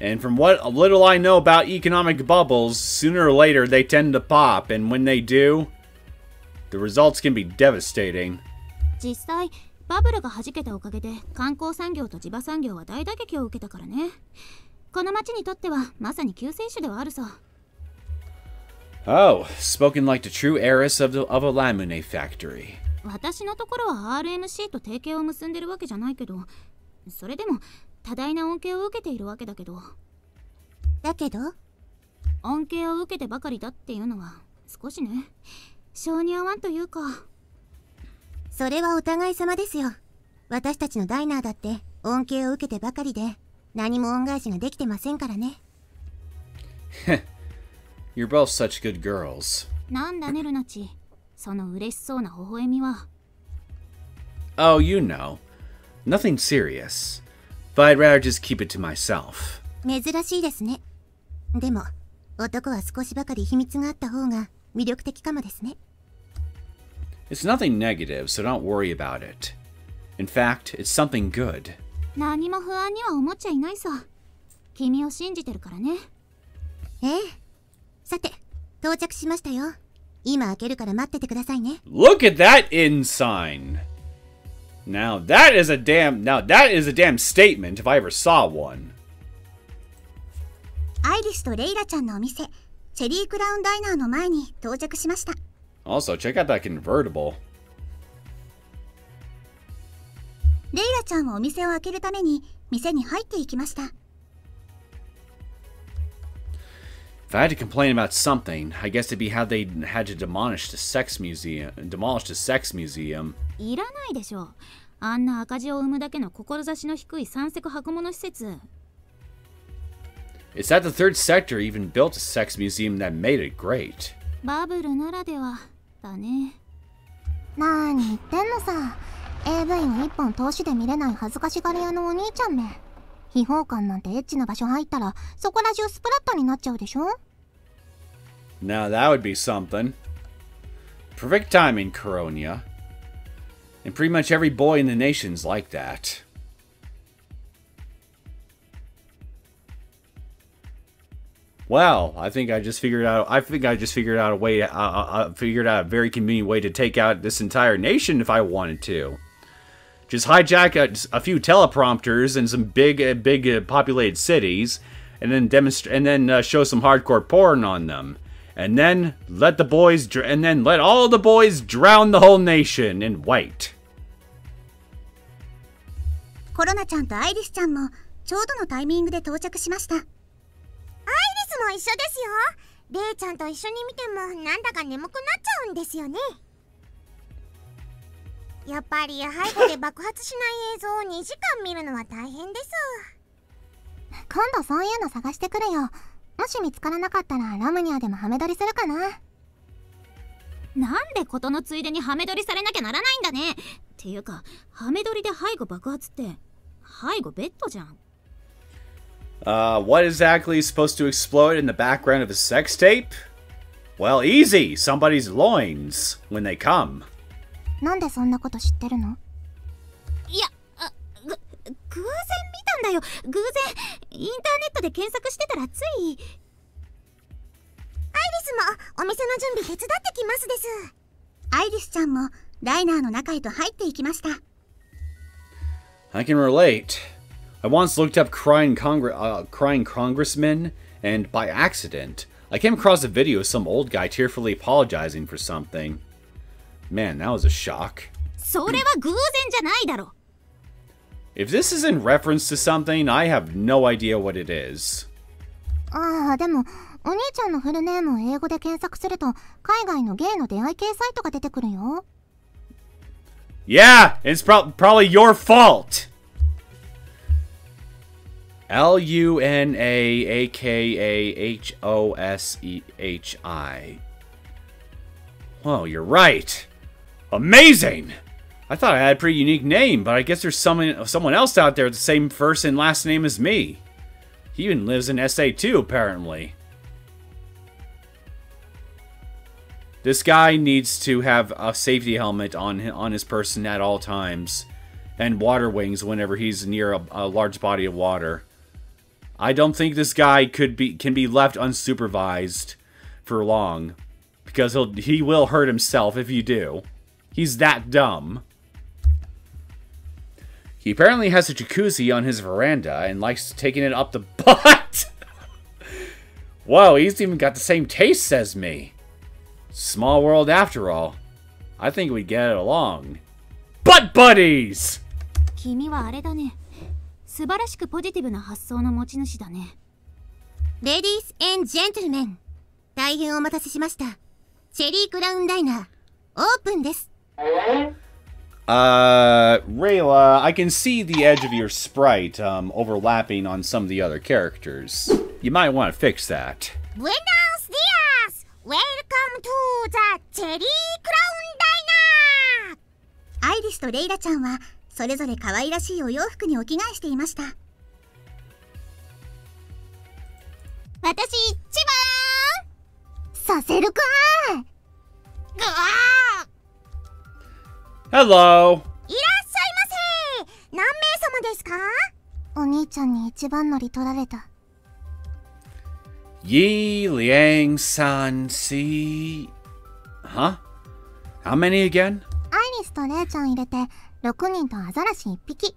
And from what little I know about economic bubbles, sooner or later they tend to pop, and when they do, the results can be devastating. 実際バブルが弾けたおかげで観光産業と地場産業は大打撃を受けたからね。この町にとってはまさに救世主ではあるさ。Oh, spoken like the true heiress of a Lamunation factory. 私のところは RMC と提携を結んでるわけじゃないけど、それでも多大な恩恵を受けているわけだけど。だけど恩恵を受けてばかりだっていうのは少しね、性に合わんというか。それはお互い様ですよ。私たちのダイナーだって恩恵を受けてばかりで何も恩返しができてませんからね。You're both such good girls. なんだねルナチ、その嬉しそうな微笑みは。Oh, you know. Nothing serious. But I'd rather just keep it to myself. 珍しいですね。でも男は少しばかり秘密があった方が魅力的かもですね。It's nothing negative, so don't worry about it. In fact, it's something good. 何も不安には思っちゃいないさ。君を信じてるからね。ええ。さて、到着しましたよ。今開けるから待っててくださいね。Look at that inn sign! Now that is a damn statement if I ever saw one. アイリスとレイラちゃんのお店、チェリークラウンダイナーの前に到着しました。Also, check out that convertible. レイラちゃんはお店を開けるために店に入っていきました。If I had to complain about something, I guess it'd be how they had to demolish the sex museum. いらないでしょ。あんな赤字を生むだけの志の低い三セク箱物施設。It's that the third sector even built a sex museum that made it great. バブルならではだね。なーに言ってんのさ。AV を一本通しで見れない恥ずかしがり屋のお兄ちゃんめ。秘宝館なんてエッチな場所入ったらそこら中スプラッタになっちゃうでしょ。 Now that would be something. Perfect timing, Coronia. And pretty much every boy in the nation's like that. Well, I think I just figured out a way. Figured out a very convenient way to take out this entire nation if I wanted to. Just hijack a few teleprompters and some big populated cities, and then show some hardcore porn on them, and then let all the boys drown the whole nation in white. コロナちゃんとアイリスちゃんもちょうどのタイミングで到着しました。アイリスも一緒ですよ。レイちゃんと一緒に見てもなんだか眠くなっちゃうんですよね。やっぱり背後で爆発しない映像を2時間見るのは大変です。今度そういうの探してくるよ。もし見つからなかったらラムニアでもハメ撮りするかな。なんで事のついでにハメ撮りされなきゃならないんだね。っていうか、ハメ撮りで背後爆発って背後ベッドじゃん。What exactly is supposed to explode in the background of a sex tape? Well, easy. Somebody's loins when they come. なんでそんなこと知ってるの？いや、偶然見たんだよ。偶然インターネットで検索してたらつい。アイリスもお店の準備手伝ってきますです。アイリスちゃんもダイナーの中へと入っていきました。I can relate. I once looked up crying congressmen, and by accident, I came across a video of some old guy tearfully apologizing for something. Man, that was a shock. それは偶然じゃないだろ。If this is in reference to something, I have no idea what it is. ああ、でもお兄ちゃんのフルネームを英語で検索すると海外のゲイの出会い系サイトが出てくるよ。Yeah, it's probably your fault. Lunaakahosehi. Whoa, you're right. Amazing! I thought I had a pretty unique name, but I guess there's someone else out there with the same first and last name as me. He even lives in SA too, apparently. This guy needs to have a safety helmet on his person at all times, and water wings whenever he's near a large body of water. I don't think this guy can be left unsupervised for long, because he will hurt himself if you do. He's that dumb. He apparently has a jacuzzi on his veranda and likes taking it up the butt. Whoa, he's even got the same tastes as me. Small world after all. I think we get along. Butt buddies! 君はあれだね。素晴らしくポジティブな発想の持ち主だね。レディース&ジェントルメン、大変お待たせしました。チェリークラウンダイナー、オープンです。Rayla, I can see the edge of your sprite overlapping on some of the other characters. You might want to fix that. Buenos dias! Welcome to the チェリークラウンダイナー。アイリスとレイラちゃんはそれぞれ可愛らしいお洋服にお着替えしていました。私一させるかー。番。ぐわー。Hello! いらっしゃいませ。何名様ですか？お兄ちゃんに一番乗り取られた。Yi Liang San Si. Huh? How many again? アイリスとレイちゃん入れて6人とアザラシ1匹。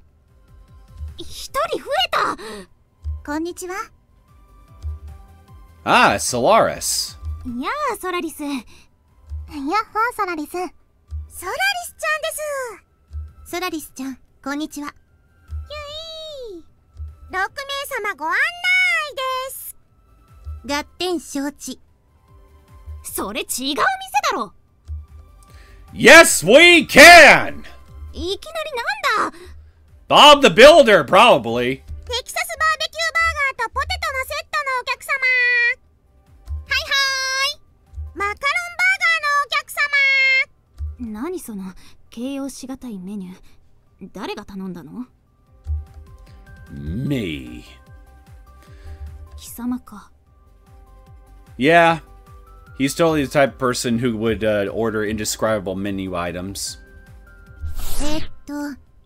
1人増えた。こんにちは。Ah, Solaris. やあ、ソラリス。やっほーソラリス。ソラリスちゃんです。ソラリスちゃん、こんにちは。ゆい。6名様ご案内です。ガッテン承知。それ違う店だろ。 Yes, we can! いきなりなんだ。 Bob the Builder, probably. テキサスバーベキューバーガーとポテトのセットのお客様。はいはーい。マカロンバーガーのお客様。何その形容しがたいメニュー。誰が頼んだの？ Me. 貴様か。 Yeah. He's totally the type of person who would order indescribable menu items.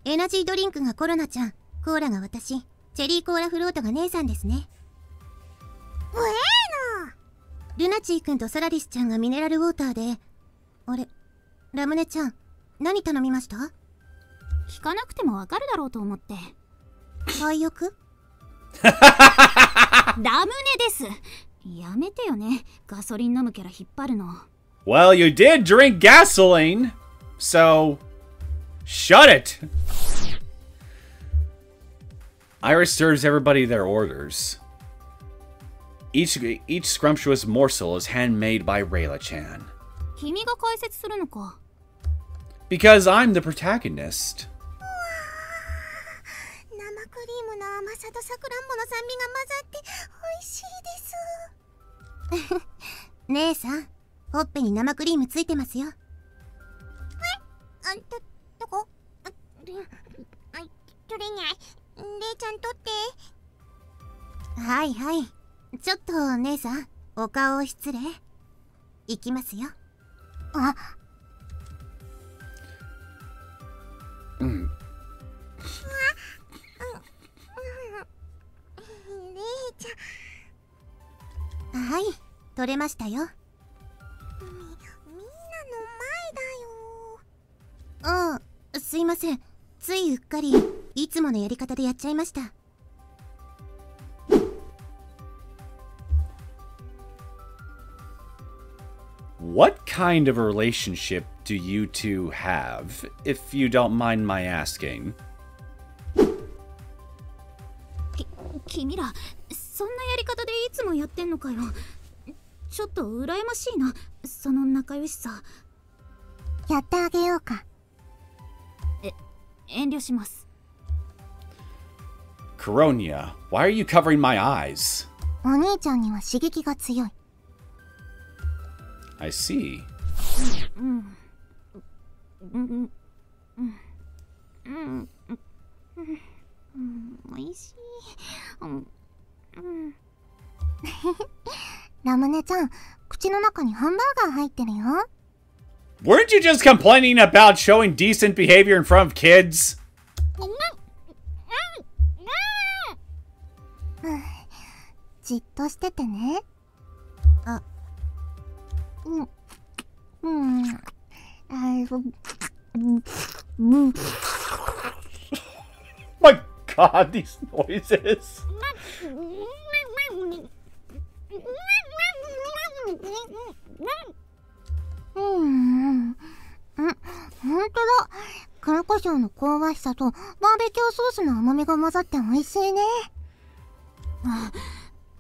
エナジードリンクがコロナちゃん、コーラが私、チェリーコーラフロートが姉さんですね。ブエーノ。ルナチーくんとソラリスちゃんがミネラルウォーターで、あれ、ラムネちゃん、何頼みました？聞かなくてもわかるだろうと思って。廃屋？ラムネです。やめてよね、ガソリン飲むキャラ引っ張るの。 Well, you did drink gasoline, so shut it. Iris serves everybody their orders. Each scrumptious morsel is handmade by Rayla-chan. 君が解説するのか。 Because I'm the protagonist. 生クリームの甘さとさくらんぼの酸味が混ざって美味しいです。姉さん、ほっぺに生クリームついてますよ。どこ？取れない。レイちゃん取って。はいはい。ちょっと姉さん、お顔失礼。いきますよ。あ、レイちゃん。はい、取れましたよ。みんなの前だよ。ああ、すいません。ついうっかりいつものやり方でやっちゃいました。What kind of relationship do you two have, if you don't mind my asking? 君らそんなやり方でいつもやってんのかよ。ちょっと羨ましいな、その仲良しさ。やってあげようか。遠慮します。 Coronia, why are you covering my eyes? お兄ちゃんには刺激が強い。I see. おいしい。ラムネちゃん、口の中にハンバーガー入ってるよ。 Weren't you just complaining about showing decent behavior in front of kids? じっとしててね。あ、My God, these noises. ほんとだ。黒胡椒の香ばしさとバーベキューソースの甘みが混ざって美味しいね。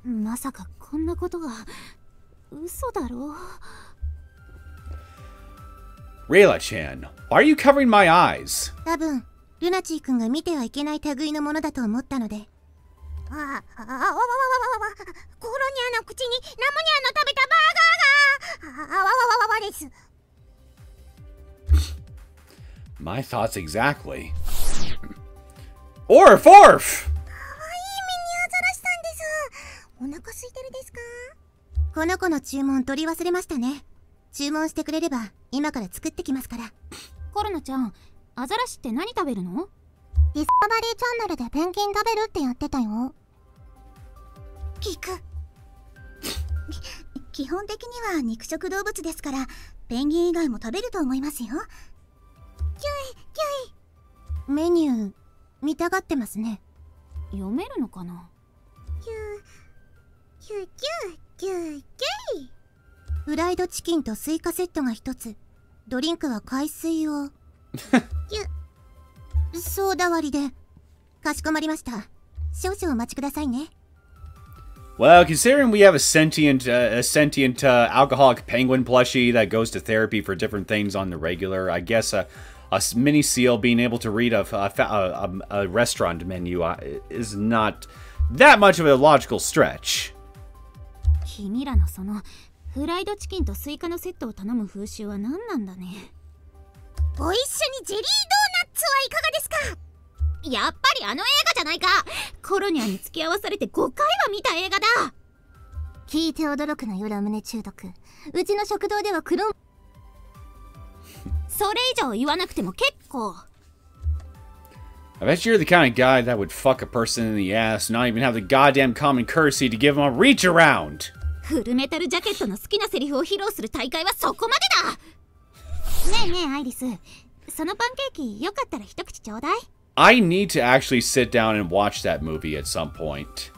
まさかこんなことが嘘だろ。 Rayla-chan, why are you covering my eyes? 多分ルナチーくんが見てはいけない類のものだと思ったので。コロニアの口にラムニアの食べたバーガーがです。 My thoughts exactly. Orf, orf! お腹空いてるですか？この子の注文取り忘れましたね。注文してくれれば今から作ってきますから。コロナちゃん、アザラシって何食べるの？ディスカバリーチャンネルでペンギン食べるってやってたよ。聞く。基本的には肉食動物ですから、ペンギン以外も食べると思いますよ。メニュー見たがってますね。読めるのかな。フライドチキンとスイカセットが1つ。ドリンクは海水をソーダ割りで。かしこまりました。少々お待ちくださいね。Well, considering we have a sentient alcoholic penguin plushie that goes to therapy for different things on the regular, I guess a mini seal being able to read a restaurant menu is not that much of a logical stretch. 君らのそのフライドチキンとスイカのセットを頼む風習は何なんだね。ご一緒にジェリードーナッツはいかがですか？やっぱりあの映画じゃないか。コロニャに付き合わされて5回は見た映画だ。聞いて驚くなよ、ラムネ中毒。うちの食堂ではクロン。それ以上言わなくても結構。I bet you're the kind of guy that would fuck a person in the ass and not even have the goddamn common courtesy to give him a reach around. フルメタルジャケットの好きなセリフを披露する大会はそこまでだ。ねえねえアイリス、そのパンケーキよかったら一口ちょうだい。I need to actually sit down and watch that movie at some point.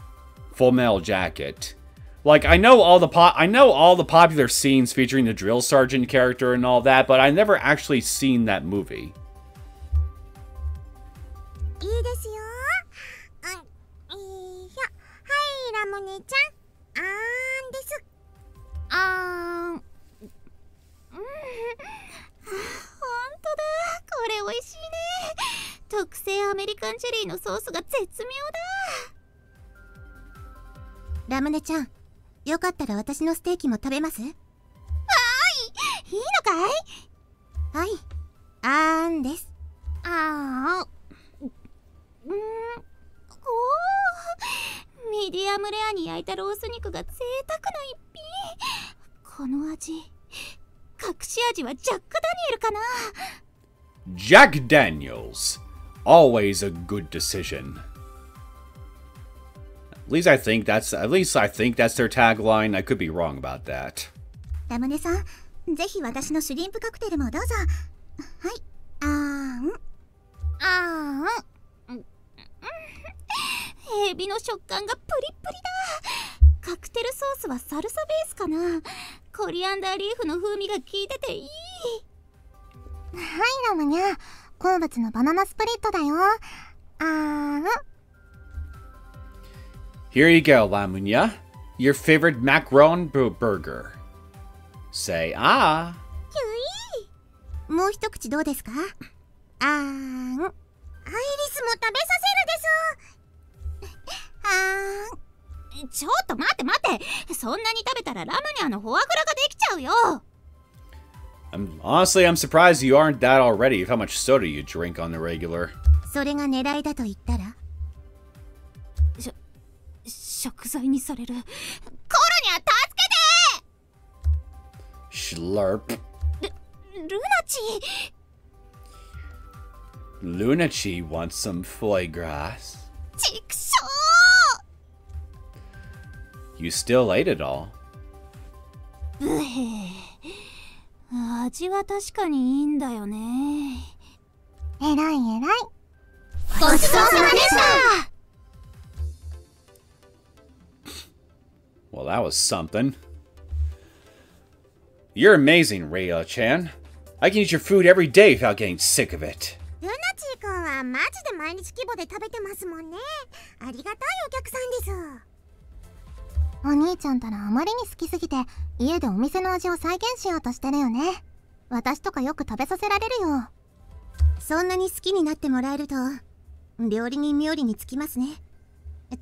Full Metal Jacket. Like, I know all the popular scenes featuring the drill sergeant character and all that, but I've never actually seen that movie. いいですよ。はい、ラムネちゃん。です。ほんとだ、これ美味しいね。特製アメリカンチェリーのソースが絶妙だ。ラムネちゃん、よかったら私のステーキも食べます？いいのかい？はい、です。ミディアムレアに焼いたロース肉が贅沢な一品。この味、隠し味はジャック・ダニエルかな。 Jack Daniels. Always a good decision. At least I think that's their tagline. I could be wrong about that. ラムネさん、ぜひ私のシュリンプカクテルもどうぞ。はい、エビの食感がプリップリだ。カクテルソースはサルサベースかな。コリアンダーリーフの風味が効いてていい。はい、ラムニャ。好物のバナナスプリットだよ。Here you go, Lamunya. Your favorite macaron burger. Say ah. もう一口どうですか？アイリスも食べさせるです。ちょっと待って。そんなに食べたらラムニャのフォアグラができちゃうよ。Honestly, I'm surprised you aren't that already with how much soda you drink on the regular. それが狙いだと言ったら？食材にされる。コロニャ助けて！ Slurp. ルナチ Lunachi wants some foie gras. ちくしょう。 You still ate it all. 味は確かにいいんだよね。えらい。ごちそうさまでした。 Well, that was something. You're amazing, Rhea-chan. I can eat your food every day without getting sick of it. ルナチー君はマジで毎日規模で食べてますもんね。ありがたいお客さんです。お兄ちゃんたらあまりに好きすぎて家でお店の味を再現しようとしてるよね。私とかよく食べさせられるよ。そんなに好きになってもらえると料理人冥利につきますね。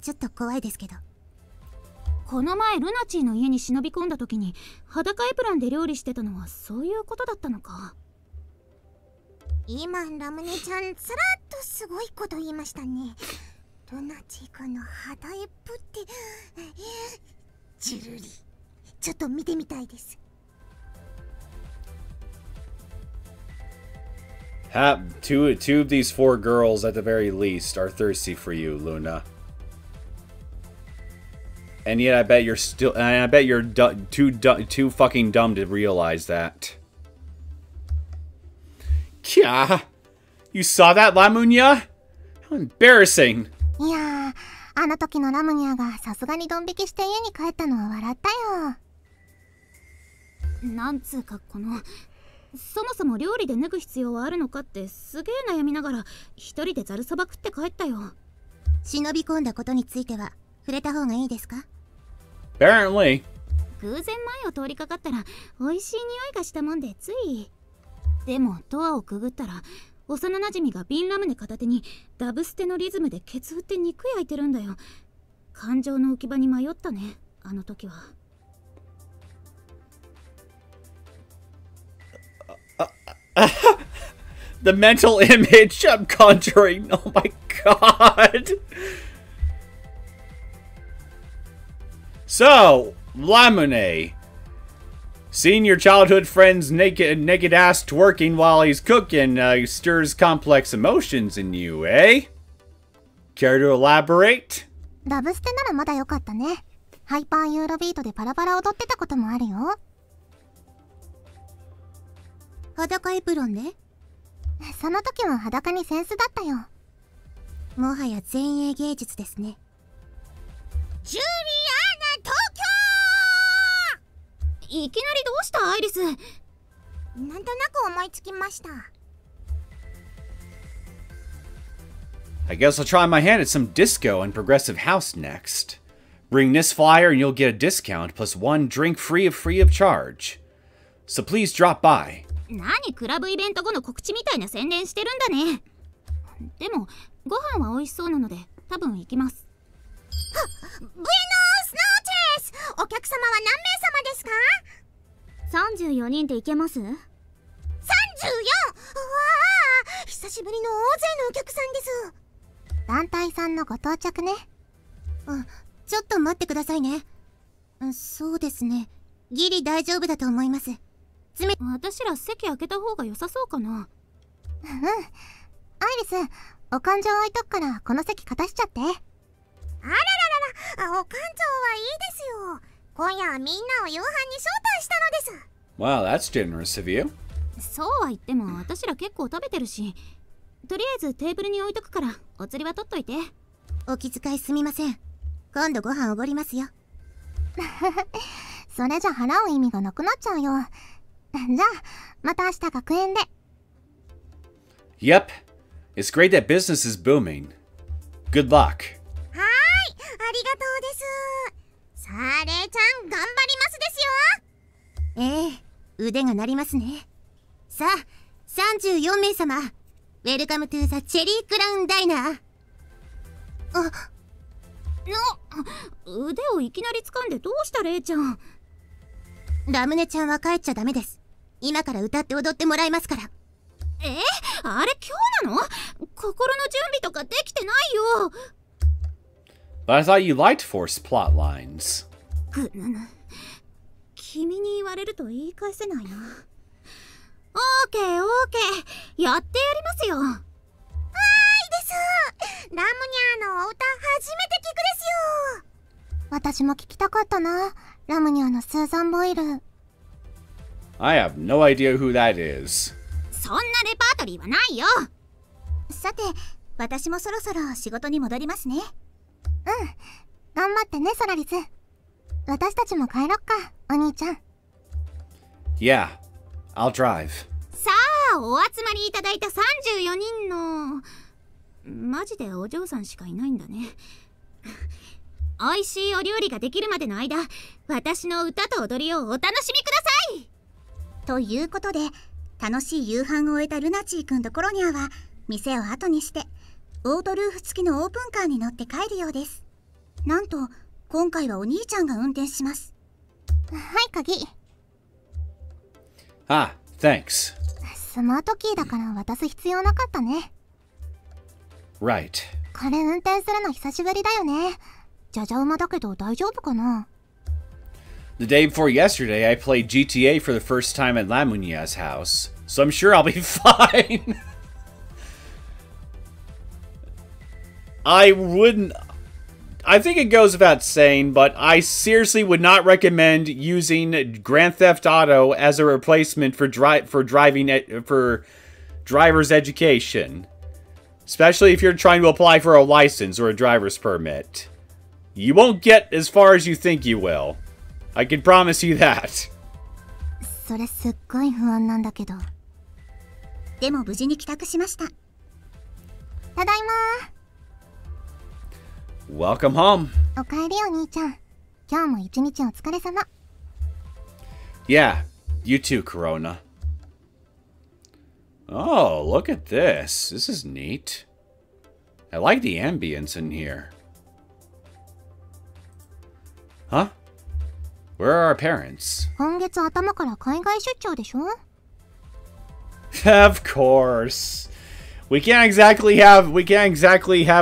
ちょっと怖いですけど。この前ルナチーの家に忍び込んだ時に裸エプロンで料理してたのはそういうことだったのか。今ラムネちゃんさらっとすごいこと言いましたね。ルナチー君の肌エプってジュルリ、ちょっと見てみたいです。Two of these four girls at the very least are thirsty for you, Luna. And yet I bet you're too fucking dumb to realize that. Kya. You saw that, Lamunia? How embarrassing. いやー、あの時のラムニアがさすがにドン引きして家に帰ったのは笑ったよ。なんつうかそもそも料理で脱ぐ必要はあるのかってすげえ悩みながら一人でざるそば食って帰ったよ。忍び込んだことについては触れた方がいいですか？ Apparently. 偶然前を通りかかったら美味しい匂いがしたもんでつい。でもドアをくぐったら幼なじみが瓶ラムネ片手にダブステのリズムでケツ振って肉焼いてるんだよ。感情の置き場に迷ったね、あの時は。The mental image I'm conjuring. Oh my god. So, Lamune. Seeing your childhood friend's naked ass twerking while he's cooking stirs complex emotions in you, eh? Care to elaborate? ダブステならまだよかったね。ハイパーユーロビートでパラパラ踊ってたこともあるよ。裸エプロンで？その時は裸にセンスだったよ。もはや前衛芸術ですね。ジュリアーナ東京！いきなりどうしたアイリス？なんとなく思いつきました。I guess I'll try my hand at some disco and progressive house next. Bring this flyer and you'll get a discount plus one drink free of charge. So please drop by. 何クラブイベント後の告知みたいな宣伝してるんだね。でもご飯は美味しそうなので多分行きます。ブエノスノーチェス！お客様は何名様ですか？34人で行けます？ 34！ うわー！久しぶりの大勢のお客さんです。団体さんのご到着ね。ちょっと待ってくださいね。そうですね。ギリ大丈夫だと思います。私ら席開けた方が良さそうかな。アイリス、お勘定置いとくからこの席片しちゃって。あらららら、お勘定はいいですよ。今夜はみんなを夕飯に招待したのです。Wow, that's generous of you. そうは言っても私ら結構食べてるし、とりあえずテーブルに置いとくからお釣りは取っといて。お気遣いすみません。今度ご飯おごりますよ。それじゃ払う意味がなくなっちゃうよ。じゃあまた明日学園で。 Yep. It's great that business is booming. Good luck. はーい、ありがとうです。さあレイちゃん頑張りますですよ。腕が鳴りますね。さあ34名様、ウェルカムトゥーザチェリークラウンダイナー。腕をいきなり掴んでどうしたレイちゃん。ラムネちゃんは帰っちゃダメです。今から歌って踊ってもらいますから。あれ今日なの？心の準備とかできてないよ。 But I thought you liked forced plot lines. ぐぬぬ。君に言われると言い返せないな。オーケーオーケー、やってやりますよ。はいです。ラムニャーのお歌初めて聞くですよ。私も聞きたかったな、ラムニャーのスーザン・ボイル。I have no idea who that is. そんなレパートリーはないよ。さて、私もそろそろ仕事に戻りますね。頑張ってねソラリス。私たちも帰ろっか、お兄ちゃん。 Yeah, I'll drive. さあお集まりいただいた34人のマジでお嬢さんしかいないんだね。美味しいお料理ができるまでの間、私の歌と踊りをお楽しみください。ということで、楽しい夕飯を終えたルナチーくんとコロニャーは店を後にしてオートルーフ付きのオープンカーに乗って帰るようです。なんと今回はお兄ちゃんが運転します。はい、鍵。Ah, thanks. スマートキーだから渡す必要なかったね。 Right. これ運転するの久しぶりだよね。じゃじゃ馬だけど大丈夫かな。 The day before yesterday, I played GTA for the first time at Lamunia's house, so I'm sure I'll be fine. I think it goes without saying, but I seriously would not recommend using Grand Theft Auto as a replacement for driving driver's education. Especially if you're trying to apply for a license or a driver's permit. You won't get as far as you think you will. I can promise you that. それすっごい不安なんだけど。でも無事に帰宅しました。ただいま Welcome home. おかえりお兄ちゃん。今日も一日お疲れ様。Yeah, you too, Corona. Oh, look at this. This is neat. I like the ambience in here. Huh? Where are our parents? 今月頭から海外出張でしょ Of course. We can't exactly have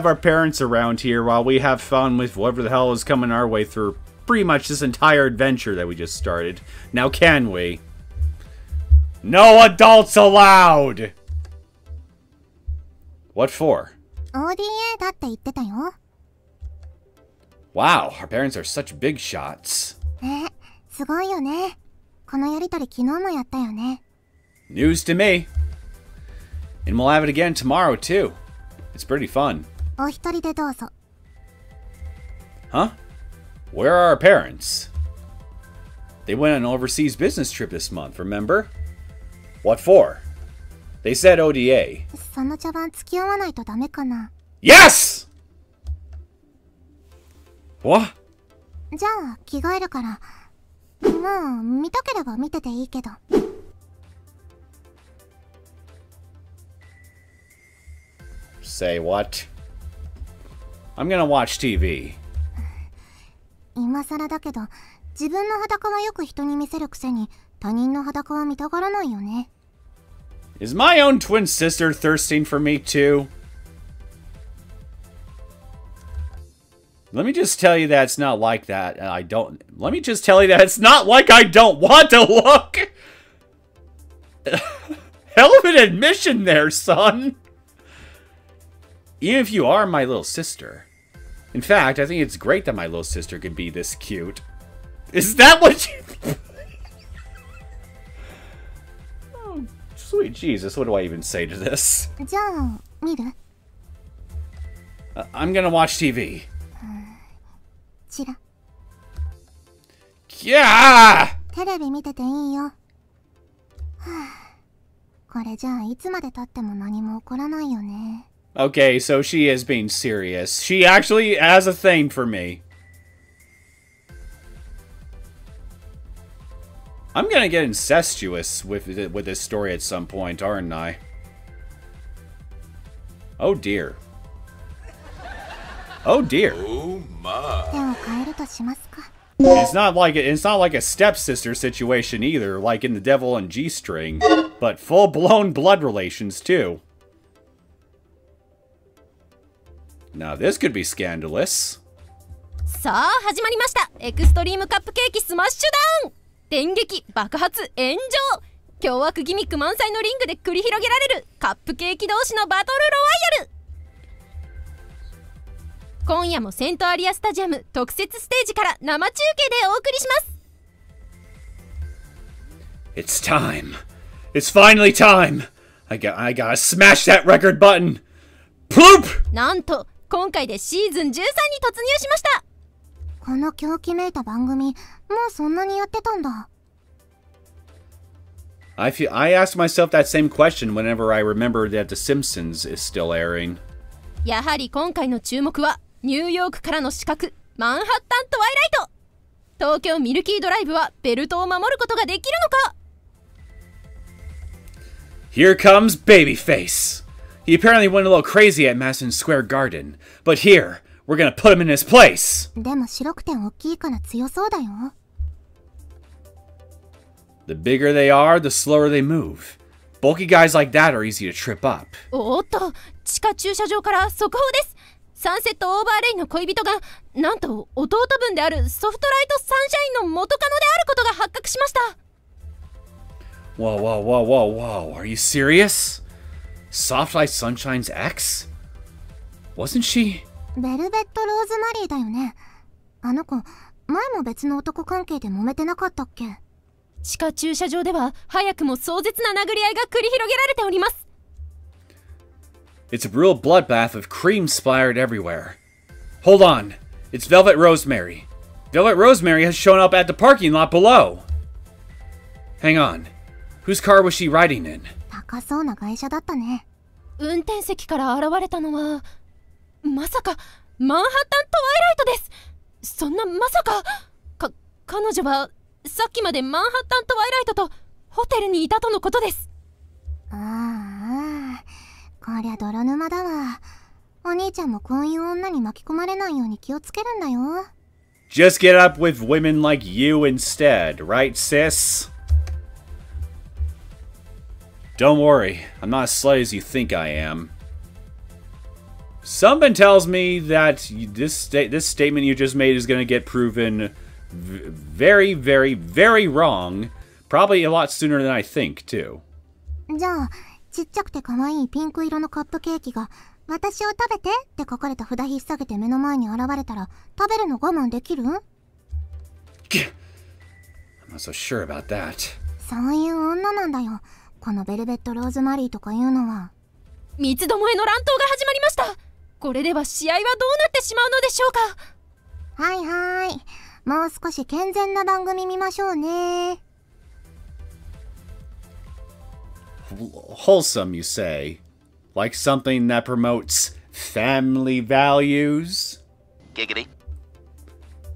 our parents around here while we have fun with whatever the hell is coming our way through pretty much this entire adventure that we just started. Now can we? No adults allowed! What for? ODA だって言ってたよ。Wow, our parents are such big shots. ね、すごいよね。このやりとり昨日もやったよね。News to me. And we'll have it again tomorrow, too. It's pretty fun. お一人でどうぞ。Huh? Where are our parents? They went on an overseas business trip this month, remember? What for? They said ODA. その茶番付き合わないとダメかな。Yes! What? じゃあ着替えるから。もう見たければ見てていいけど。Say what? I'm gonna watch TV. 今更だけど、自分の裸はよく人に見せるくせに他人の裸は見たがらないよね。Is my own twin sister thirsting for me too? Let me just tell you that it's not like that. Let me just tell you that it's not like I don't want to look. Hell of an admission there, son. Even if you are my little sister. In fact, I think it's great that my little sister could be this cute. Is that what you... Oh, sweet Jesus, what do I even say to this? じゃあ見る？ I'm gonna watch TV. チラ。Yeah! テレビ見てていいよ。はあ、これじゃあいつまで経っても何も起こらないよね。Okay, so she is being serious. She actually has a thing for me. I'm gonna get incestuous with this story at some point, aren't I? Oh dear. Oh dear. Oh my. 手を変えるとしますか。It's not like a stepsister situation either, like in The Devil and G-String, but full-blown blood relations too. Now this could be scandalous. さあ始まりました。エクストリームカップケーキスマッシュダウン。電撃爆発炎上。凶悪ギミック満載のリングで繰り広げられるカップケーキ同士のバトルロワイヤル。今夜もセントアリアスタジアム特設ステージから生中継でお送りします。It's time. It's finally time. I gotta smash that record button. Ploop! なんと今回でシーズン13に突入しました。この狂気めいた番組、もうそんなにやってたんだ。I ask myself that same question whenever I remember that The Simpsons is still airing. やはり今回の注目はニューヨークからの刺客マンハッタントワイライト。東京ミルキードライブはベルトを守ることができるのか。 Here comes Babyface. He apparently went a little crazy at Madison Square Garden, but here, we're gonna put him in his place. でも白くて大きいから強そうだよ。The bigger they are, the slower they move. Bulky guys like that are easy to trip up. おっと、地下駐車場から速報です。サンセットオーバーレイの恋人がなんと弟分であるソフトライトサンシャインの元カノであることが発覚しました。 Whoa, whoa, whoa, whoa, whoa. Are you serious? Soft Light Sunshine's ex? Wasn't she? ベルベット・ローズマリーだよね。あの子、前も別の男関係で揉めてなかったっけ？地下駐車場では早くも壮絶な殴り合いが繰り広げられております。It's a real bloodbath with cream splattered everywhere. Hold on. It's Velvet Rosemary. Velvet Rosemary has shown up at the parking lot below. Hang on. Whose car was she riding in? 高そうな外車だったね。運転席から現れたのは、まさかマンハッタントワイライトです。そんなまさか彼女はさっきまでマンハッタントワイライトとホテルにいたとのことです。ああ、こりゃ泥沼だわ。お兄ちゃんもこういう女に巻き込まれないように気をつけるんだよ。Just get up with women like you instead, right, sis? Don't worry, I'm not as slut as you think I am. Something tells me that this statement you just made is going to get proven very, very, very wrong. Probably a lot sooner than I think, too. じゃあ、ちっちゃくて可愛いピンク色のカップケーキが、私を食べてって書かれた札引っ提げて目の前に現れたら、食べるの我慢できる？ I'm not so sure about that. そういう女なんだよ。このベルベットローズマリーとかいうのは。三つどもえの乱闘が始まりました。これでは試合はどうなってしまうのでしょうか。はいはい。もう少し健全な番組見ましょうね。Wholesome, you say? Like something that promotes family values? Giggity.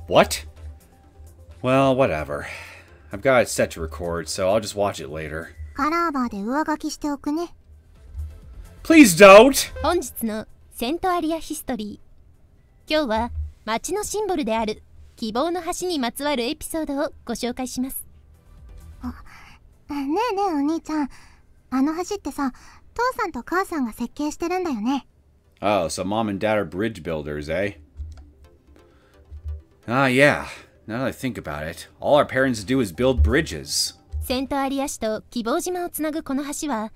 What? Well, whatever. I've got it set to record, so I'll just watch it later. カラーバーで上書きしておくね。Please don't! 本日のセントアリアヒストリー。今日は街のシンボルである希望の橋にまつわるエピソードをご紹介します。ねえねえお兄ちゃん、あの橋ってさ、父さんと母さんが設計してるんだよね。Oh, so mom and dad are bridge builders, eh? Ah, yeah. Now that I think about it, all our parents do is build bridges. セントアリア市と希望島をつなぐこの橋は、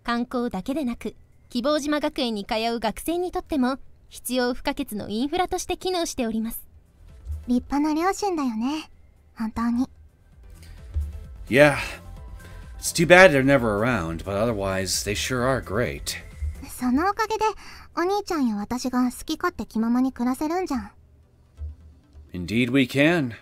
観光だけでなく、希望島学園に通う学生にとっても必要不可欠のインフラとして機能しております。立派な両親だよね。本当に。Yeah. It's too bad they're never around, but otherwise they sure are great. そのおかげで、お兄ちゃんや私が好き勝手気ままに暮らせるんじゃん。Indeed we can.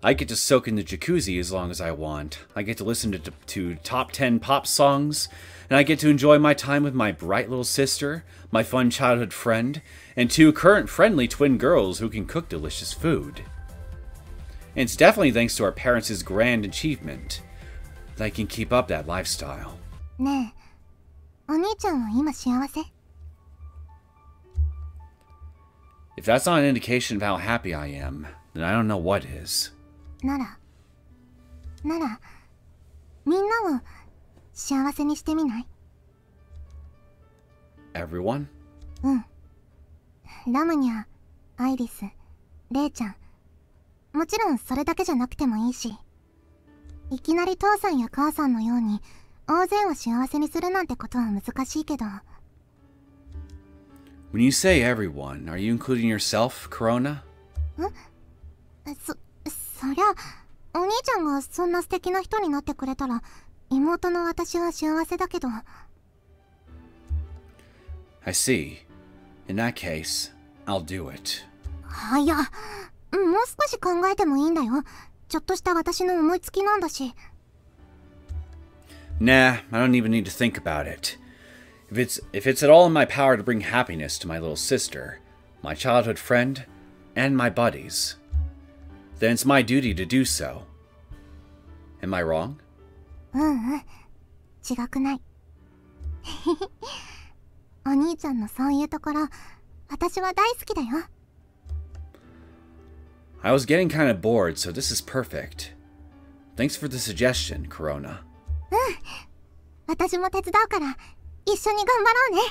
I get to soak in the jacuzzi as long as I want. I get to listen to top 10 pop songs, and I get to enjoy my time with my bright little sister, my fun childhood friend, and two current friendly twin girls who can cook delicious food. And it's definitely thanks to our parents' grand achievement that I can keep up that lifestyle. ねえ、お兄ちゃんは今幸せ？ If that's not an indication of how happy I am, then I don't know what is. なら、みんなを幸せにしてみない？ Everyone? うん。ラムニャ、アイリス、レイちゃん。もちろんそれだけじゃなくてもいいし。いきなり父さんや母さんのように大勢を幸せにするなんてことは難しいけど。When you say everyone, are you including yourself, Corona? そりゃ、お兄ちゃんがそんな素敵な人になってくれたら、妹の私は幸せだけど。I see. In that case, I'll do it. いや、もう少し考えてもいいんだよ。ちょっとした私の思いつきなんだし。Nah, I don't even need to think about it. If it's at all in my power to bring happiness to my little sister, my childhood friend, and my buddies, then it's my duty to do so. Am I wrong? 違くない。お兄ちゃんのそういうところ、私は大好きだよ。I was getting kind of bored, so this is perfect. Thanks for the suggestion, Corona. 私も手伝うから、一緒に頑張ろうね。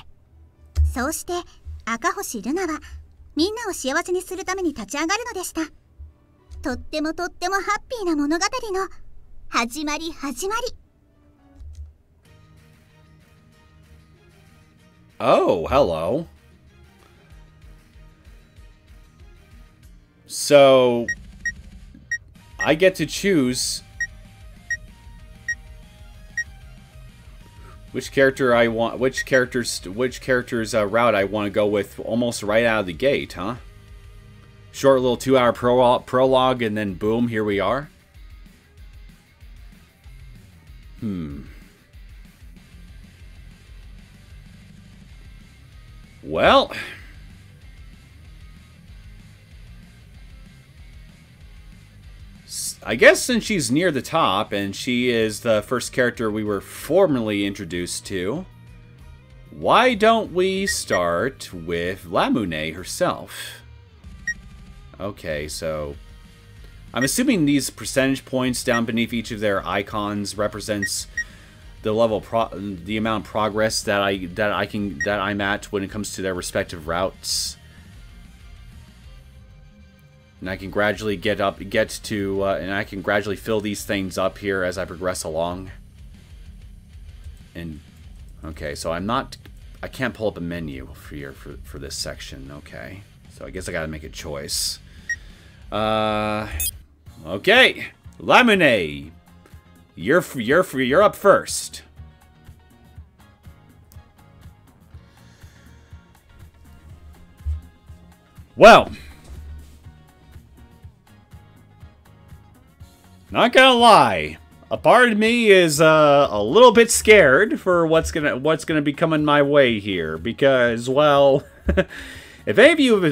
そうして赤星ルナはみんなを幸せにするために立ち上がるのでした。とってもハッピーな物語の始まり。Oh, hello. So, I get to choose which character I want, which character's route I want to go with almost right out of the gate, huh? Short little 2-hour prologue, and then boom, here we are. Well, I guess since she's near the top, and she is the first character we were formally introduced to, why don't we start with Lamunation herself? Okay, so I'm assuming these percentage points down beneath each of their icons represents the level, the amount of progress that I'm at when it comes to their respective routes. And I can gradually and I can gradually fill these things up here as I progress along. And okay, so I can't pull up a menu for this section. Okay, so I guess I gotta make a choice. Okay, Lamunation, you're up first. Well, not gonna lie, a part of me is a little bit scared for what's gonna be coming my way here, because, well, if any of you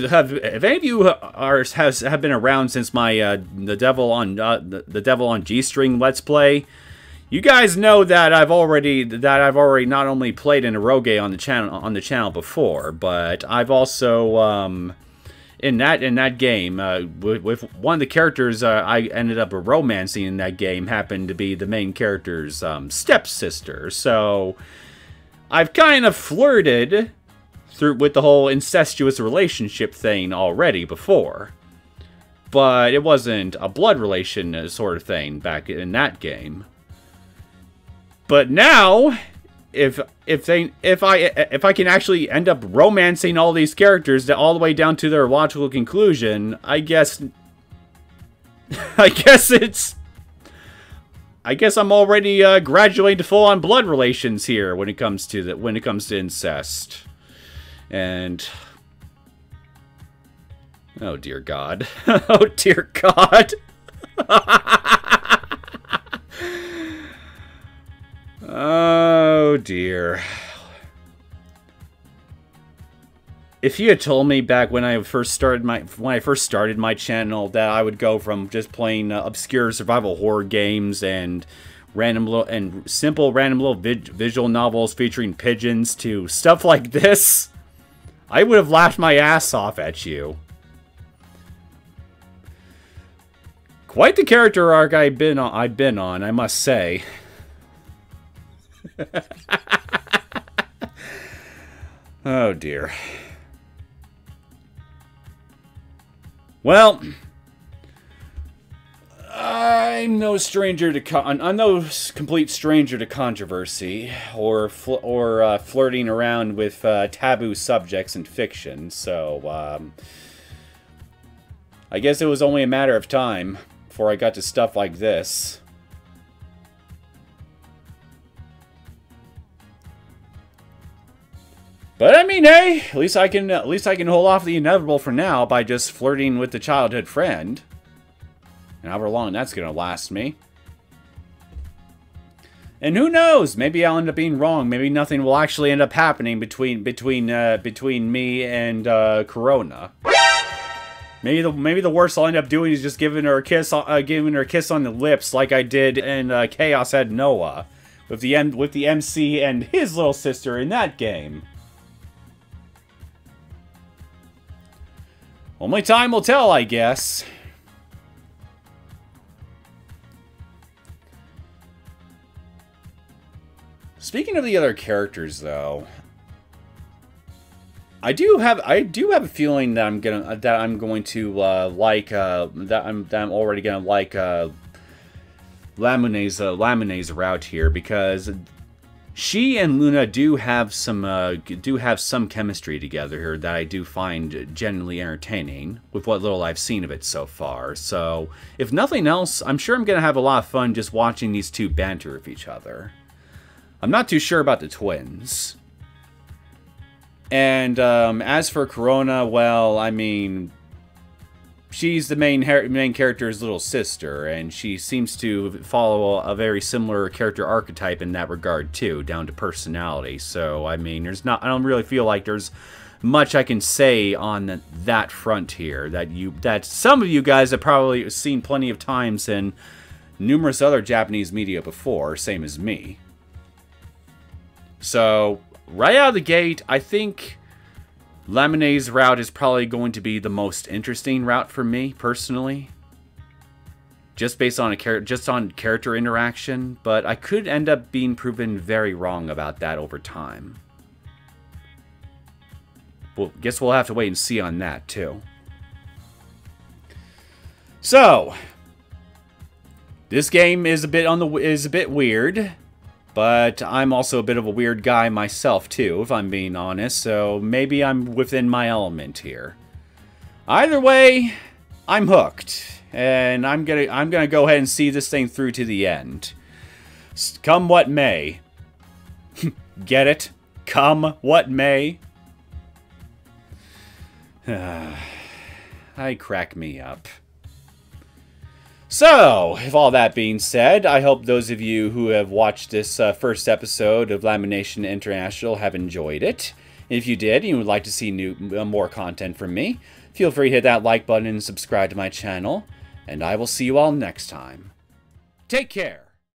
have been around since my the Devil on G-String Let's Play, you guys know that I've already not only played an eroge on the channel before, but I've also in that game with one of the characters I ended up romancing in that game happened to be the main character's stepsister. So I've kind of flirted with the whole incestuous relationship thing already before, but it wasn't a blood relation sort of thing back in that game. But now, if I can actually end up romancing all these characters all the way down to their logical conclusion, I guess I'm already graduating to full-on blood relations here when it comes to incest. And oh dear God. Oh dear God. Oh dear. If you had told me back when I first started my channel that I would go from just playing obscure survival horror games and simple random little visual novels featuring pigeons to stuff like this, I would have laughed my ass off at you. Quite the character arc I've been on, I must say. Oh dear. Well, I'm no stranger to I'm no complete stranger to controversy or flirting around with taboo subjects in fiction. So I guess it was only a matter of time before I got to stuff like this. But I mean, hey, at least I can hold off the inevitable for now by just flirting with the childhood friend. And however long that's gonna last me. And who knows? Maybe I'll end up being wrong. Maybe nothing will actually end up happening between me and Corona. Maybe the worst I'll end up doing is just giving her a kiss on the lips, like I did in Chaos at Noah, with the MC and his little sister in that game. Only time will tell, I guess. Speaking of the other characters, though, I do have a feeling that I'm going to like that I'm already gonna like Lamunation's route here, because she and Luna do have some chemistry together here that I do find genuinely entertaining with what little I've seen of it so far. So, if nothing else, I'm sure I'm gonna have a lot of fun just watching these two banter with each other. I'm not too sure about the twins. And as for Corona, well, I mean, she's the main character's little sister, and she seems to follow a very similar character archetype in that regard too, down to personality. So I mean, I don't really feel like there's much I can say on that front here that some of you guys have probably seen plenty of times in numerous other Japanese media before, same as me. So right out of the gate, I think Lamunation's route is probably going to be the most interesting route for me personally, just based on character interaction. But I could end up being proven very wrong about that over time. Well, guess we'll have to wait and see on that too. So this game is a bit weird. But I'm also a bit of a weird guy myself, too, if I'm being honest, so maybe I'm within my element here. Either way, I'm hooked, and I'm gonna go ahead and see this thing through to the end. Come what may. Get it? Come what may. I crack me up. So, with all that being said, I hope those of you who have watched this first episode of Lamunation International have enjoyed it. If you did and you would like to see more content from me, feel free to hit that like button and subscribe to my channel, and I will see you all next time. Take care!